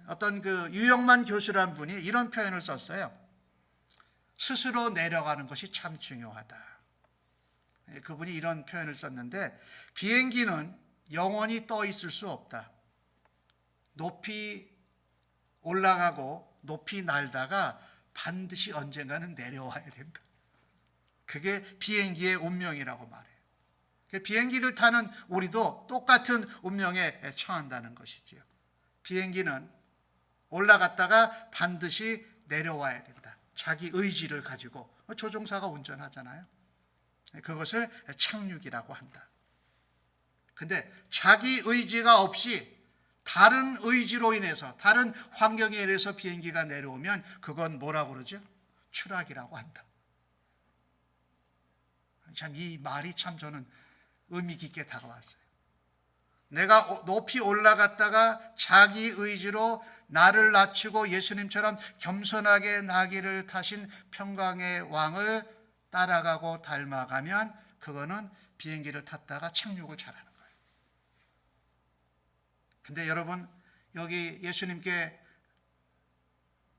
어떤 유영만 교수라는 분이 이런 표현을 썼어요. 스스로 내려가는 것이 참 중요하다. 그분이 이런 표현을 썼는데, 비행기는 영원히 떠 있을 수 없다. 높이 올라가고 높이 날다가 반드시 언젠가는 내려와야 된다. 그게 비행기의 운명이라고 말해요. 비행기를 타는 우리도 똑같은 운명에 처한다는 것이지요. 비행기는 올라갔다가 반드시 내려와야 된다. 자기 의지를 가지고 조종사가 운전하잖아요. 그것을 착륙이라고 한다. 근데 자기 의지가 없이 다른 의지로 인해서, 다른 환경에 의해서 비행기가 내려오면 그건 뭐라고 그러죠? 추락이라고 한다. 참 이 말이 참 저는 의미 깊게 다가왔어요. 내가 높이 올라갔다가 자기 의지로 나를 낮추고 예수님처럼 겸손하게 나귀를 타신 평강의 왕을 따라가고 닮아가면 그거는 비행기를 탔다가 착륙을 잘하는 거예요. 근데 여러분, 여기 예수님께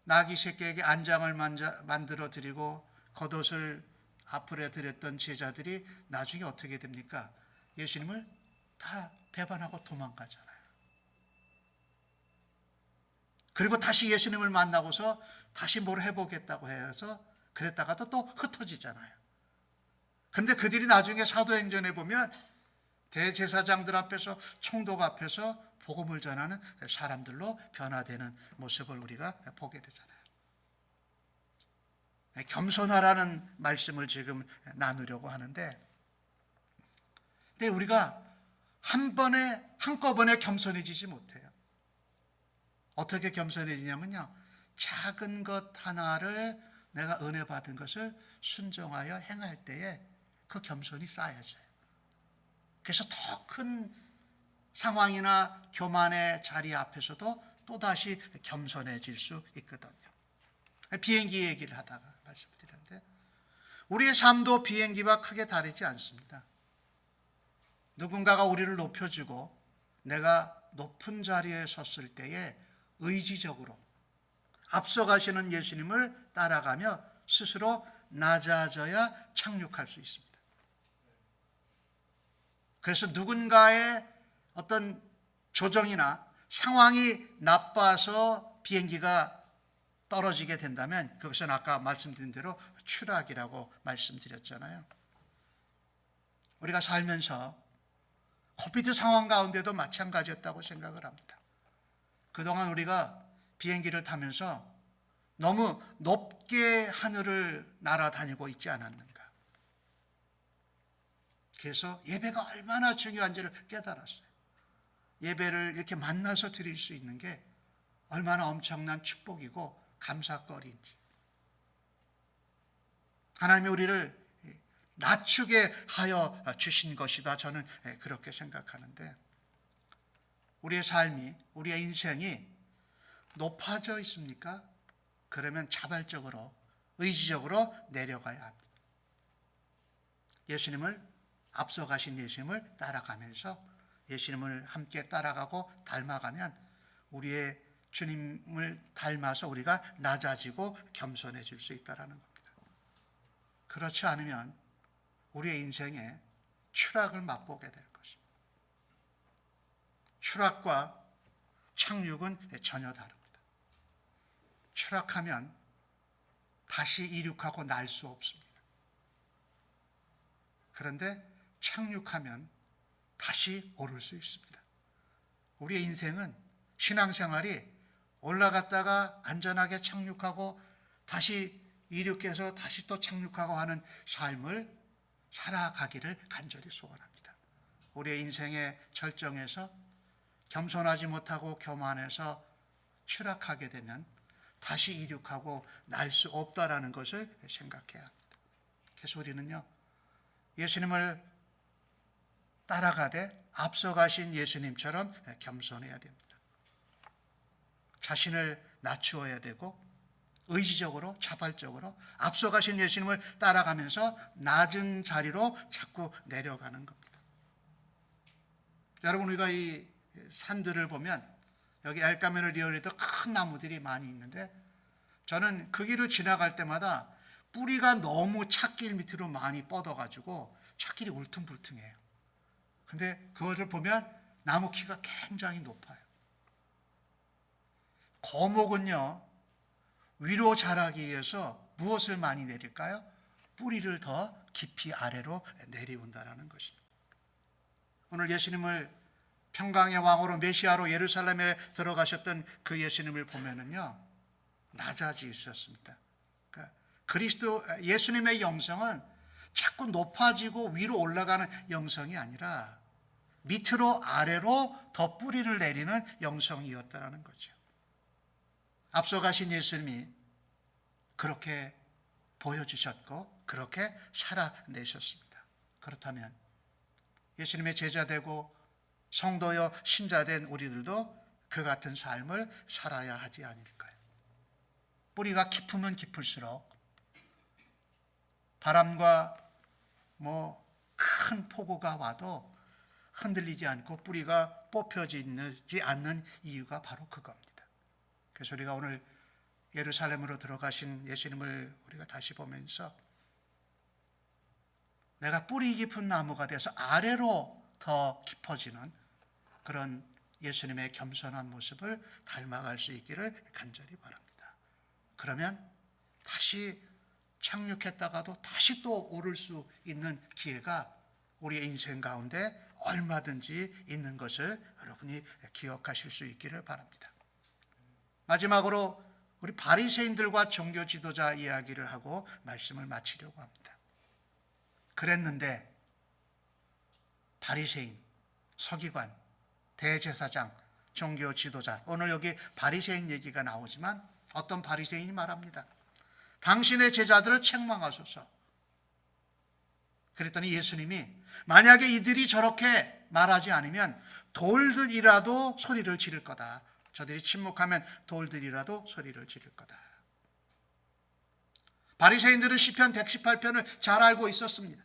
나귀 새끼에게 안장을 만들어 드리고 겉옷을 앞으로 드렸던 제자들이 나중에 어떻게 됩니까? 예수님을 다 배반하고 도망가잖아요. 그리고 다시 예수님을 만나고서 다시 뭘 해보겠다고 해서 그랬다가도 또 흩어지잖아요. 그런데 그들이 나중에 사도행전에 보면 대제사장들 앞에서, 총독 앞에서 복음을 전하는 사람들로 변화되는 모습을 우리가 보게 되잖아요. 겸손하라는 말씀을 지금 나누려고 하는데, 근데 우리가 한꺼번에 겸손해지지 못해요. 어떻게 겸손해지냐면요, 작은 것 하나를 내가 은혜 받은 것을 순종하여 행할 때에 그 겸손이 쌓여져요. 그래서 더 큰 상황이나 교만의 자리 앞에서도 또다시 겸손해질 수 있거든요. 비행기 얘기를 하다가 말씀을 드렸는데, 우리의 삶도 비행기와 크게 다르지 않습니다. 누군가가 우리를 높여주고 내가 높은 자리에 섰을 때에 의지적으로 앞서가시는 예수님을 따라가며 스스로 낮아져야 착륙할 수 있습니다. 그래서 누군가의 어떤 조정이나 상황이 나빠서 비행기가 떨어지게 된다면 그것은 아까 말씀드린 대로 추락이라고 말씀드렸잖아요. 우리가 살면서 코비드 상황 가운데도 마찬가지였다고 생각을 합니다. 그동안 우리가 비행기를 타면서 너무 높게 하늘을 날아다니고 있지 않았는가. 그래서 예배가 얼마나 중요한지를 깨달았어요. 예배를 이렇게 만나서 드릴 수 있는 게 얼마나 엄청난 축복이고 감사거리인지. 하나님이 우리를 낮추게 하여 주신 것이다. 저는 그렇게 생각하는데, 우리의 삶이, 우리의 인생이 높아져 있습니까? 그러면 자발적으로, 의지적으로 내려가야 합니다. 예수님을, 앞서가신 예수님을 따라가면서 예수님을 함께 따라가고 닮아가면 우리의 주님을 닮아서 우리가 낮아지고 겸손해질 수 있다는 겁니다. 그렇지 않으면 우리의 인생에 추락을 맛보게 될 것입니다. 추락과 착륙은 전혀 다릅니다. 추락하면 다시 이륙하고 날 수 없습니다. 그런데 착륙하면 다시 오를 수 있습니다. 우리의 인생은, 신앙생활이 올라갔다가 안전하게 착륙하고 다시 이륙해서 다시 또 착륙하고 하는 삶을 살아가기를 간절히 소원합니다. 우리의 인생의 절정에서 겸손하지 못하고 교만해서 추락하게 되면 다시 이륙하고 날 수 없다라는 것을 생각해야 합니다. 그래서 우리는요, 예수님을 따라가되 앞서가신 예수님처럼 겸손해야 됩니다. 자신을 낮추어야 되고 의지적으로, 자발적으로 앞서가신 예수님을 따라가면서 낮은 자리로 자꾸 내려가는 겁니다. 여러분, 우리가 이 산들을 보면 여기 엘카메르 리얼에도 큰 나무들이 많이 있는데, 저는 그 길을 지나갈 때마다 뿌리가 너무 찻길 밑으로 많이 뻗어가지고 찻길이 울퉁불퉁해요. 근데 그것을 보면 나무 키가 굉장히 높아요. 거목은요, 위로 자라기 위해서 무엇을 많이 내릴까요? 뿌리를 더 깊이 아래로 내리운다라는 것입니다. 오늘 예수님을 평강의 왕으로, 메시아로 예루살렘에 들어가셨던 그 예수님을 보면은요, 낮아져 있었습니다. 그러니까 그리스도 예수님의 영성은 자꾸 높아지고 위로 올라가는 영성이 아니라 밑으로 아래로 더 뿌리를 내리는 영성이었다라는 거죠. 앞서가신 예수님이 그렇게 보여주셨고 그렇게 살아내셨습니다. 그렇다면 예수님의 제자 되고 성도여 신자된 우리들도 그 같은 삶을 살아야 하지 않을까요? 뿌리가 깊으면 깊을수록 바람과 큰 폭우가 와도 흔들리지 않고 뿌리가 뽑혀지지 않는 이유가 바로 그겁니다. 그래서 우리가 오늘 예루살렘으로 들어가신 예수님을 우리가 다시 보면서 내가 뿌리 깊은 나무가 돼서 아래로 더 깊어지는 그런 예수님의 겸손한 모습을 닮아갈 수 있기를 간절히 바랍니다. 그러면 다시 착륙했다가도 다시 또 오를 수 있는 기회가 우리의 인생 가운데 얼마든지 있는 것을 여러분이 기억하실 수 있기를 바랍니다. 마지막으로 우리 바리새인들과 종교 지도자 이야기를 하고 말씀을 마치려고 합니다. 그랬는데 바리새인, 서기관, 대제사장, 종교 지도자, 오늘 여기 바리새인 얘기가 나오지만 어떤 바리새인이 말합니다. 당신의 제자들을 책망하소서. 그랬더니 예수님이 만약에 이들이 저렇게 말하지 않으면 돌들이라도 소리를 지를 거다. 저들이 침묵하면 돌들이라도 소리를 지를 거다. 바리새인들은 시편 118편을 잘 알고 있었습니다.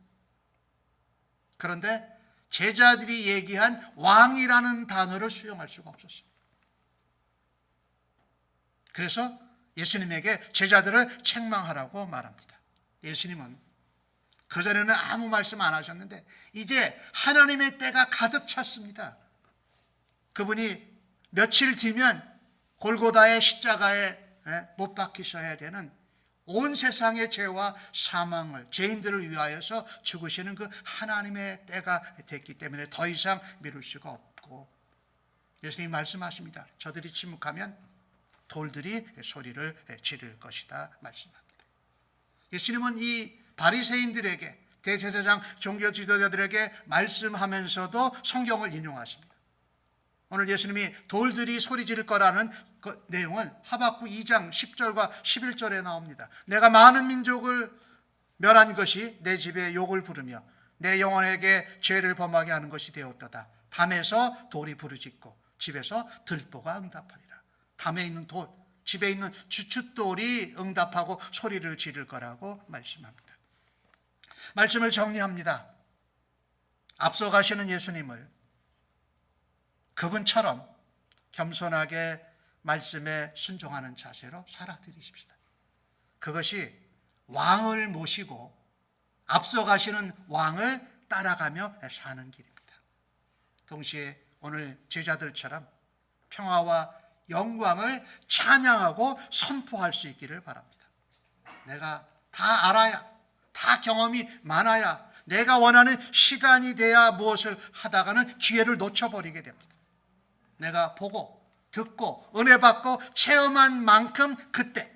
그런데 제자들이 얘기한 왕이라는 단어를 수용할 수가 없었어요. 그래서 예수님에게 제자들을 책망하라고 말합니다. 예수님은 그전에는 아무 말씀 안 하셨는데 이제 하나님의 때가 가득 찼습니다. 그분이 며칠 뒤면 골고다의 십자가에 못 박히셔야 되는 온 세상의 죄와 사망을 죄인들을 위하여서 죽으시는 그 하나님의 때가 됐기 때문에 더 이상 미룰 수가 없고 예수님이 말씀하십니다. 저들이 침묵하면 돌들이 소리를 지를 것이다 말씀합니다. 예수님은 이 바리새인들에게 대제사장 종교 지도자들에게 말씀하면서도 성경을 인용하십니다. 오늘 예수님이 돌들이 소리 지를 거라는 그 내용은 하박국 2장 10절과 11절에 나옵니다. 내가 많은 민족을 멸한 것이 내 집에 욕을 부르며 내 영혼에게 죄를 범하게 하는 것이 되었도다. 담에서 돌이 부르짖고 집에서 들보가 응답하리라. 담에 있는 돌, 집에 있는 주춧돌이 응답하고 소리를 지를 거라고 말씀합니다. 말씀을 정리합니다. 앞서 가시는 예수님을 그분처럼 겸손하게 말씀에 순종하는 자세로 살아드리십시다. 그것이 왕을 모시고 앞서 가시는 왕을 따라가며 사는 길입니다. 동시에 오늘 제자들처럼 평화와 영광을 찬양하고 선포할 수 있기를 바랍니다. 내가 다 알아야, 다 경험이 많아야, 내가 원하는 시간이 돼야 무엇을 하다가는 기회를 놓쳐버리게 됩니다. 내가 보고 듣고 은혜 받고 체험한 만큼 그때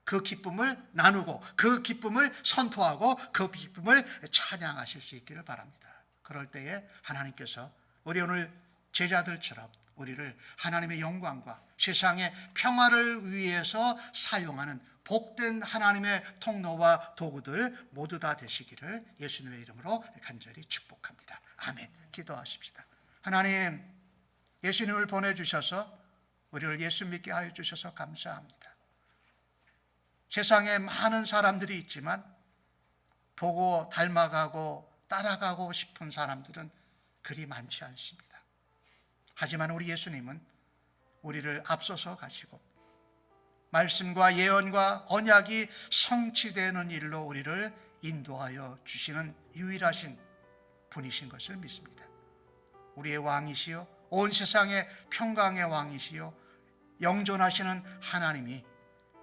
그 기쁨을 나누고 그 기쁨을 선포하고 그 기쁨을 찬양하실 수 있기를 바랍니다. 그럴 때에 하나님께서 우리 오늘 제자들처럼 우리를 하나님의 영광과 세상의 평화를 위해서 사용하는 복된 하나님의 통로와 도구들 모두 다 되시기를 예수님의 이름으로 간절히 축복합니다. 아멘. 기도하십시다. 하나님, 예수님을 보내주셔서 우리를 예수 믿게 하여 주셔서 감사합니다. 세상에 많은 사람들이 있지만 보고 닮아가고 따라가고 싶은 사람들은 그리 많지 않습니다. 하지만 우리 예수님은 우리를 앞서서 가시고 말씀과 예언과 언약이 성취되는 일로 우리를 인도하여 주시는 유일하신 분이신 것을 믿습니다. 우리의 왕이시요 온 세상의 평강의 왕이시요 영존하시는 하나님이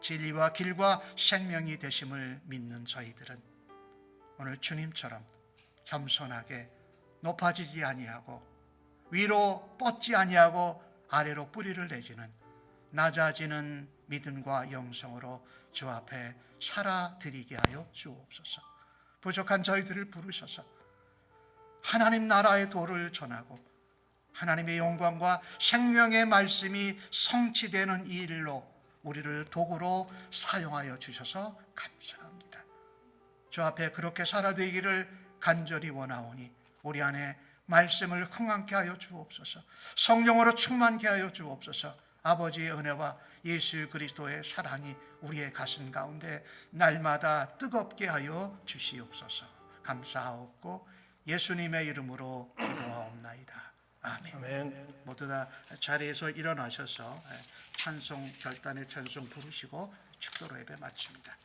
진리와 길과 생명이 되심을 믿는 저희들은 오늘 주님처럼 겸손하게 높아지지 아니하고 위로 뻗지 아니하고 아래로 뿌리를 내지는 낮아지는 믿음과 영성으로 주 앞에 살아드리게 하여 주옵소서. 부족한 저희들을 부르셔서 하나님 나라의 도를 전하고 하나님의 영광과 생명의 말씀이 성취되는 이 일로 우리를 도구로 사용하여 주셔서 감사합니다. 주 앞에 그렇게 살아되기를 간절히 원하오니 우리 안에 말씀을 흥황케 하여 주옵소서. 성령으로 충만케 하여 주옵소서. 아버지의 은혜와 예수 그리스도의 사랑이 우리의 가슴 가운데 날마다 뜨겁게 하여 주시옵소서. 감사하옵고 예수님의 이름으로 기도하옵나이다. 아멘. 모두 다 자리에서 일어나셔서 찬송, 결단의 찬송 부르시고 축도로 예배 마칩니다.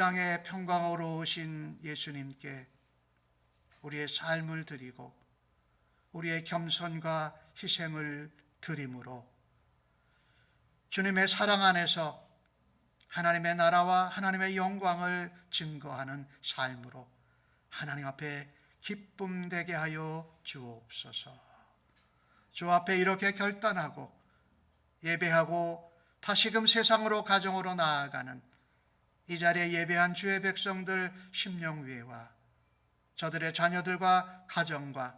땅에 평강으로 오신 예수님께 우리의 삶을 드리고 우리의 겸손과 희생을 드림으로 주님의 사랑 안에서 하나님의 나라와 하나님의 영광을 증거하는 삶으로 하나님 앞에 기쁨 되게 하여 주옵소서. 주 앞에 이렇게 결단하고 예배하고 다시금 세상으로 가정으로 나아가는 이 자리에 예배한 주의 백성들 심령위에와 저들의 자녀들과 가정과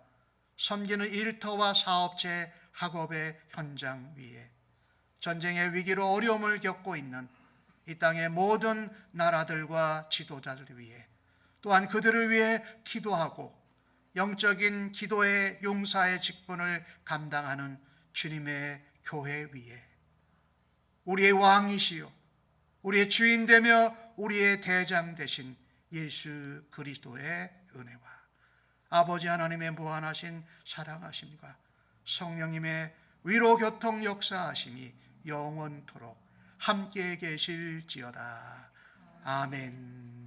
섬기는 일터와 사업체 학업의 현장 위에 전쟁의 위기로 어려움을 겪고 있는 이 땅의 모든 나라들과 지도자들 위해 또한 그들을 위해 기도하고 영적인 기도의 용사의 직분을 감당하는 주님의 교회 위에 우리의 왕이시요 우리의 주인 되며 우리의 대장 되신 예수 그리스도의 은혜와 아버지 하나님의 무한하신 사랑하심과 성령님의 위로 교통 역사하심이 영원토록 함께 계실지어다. 아멘.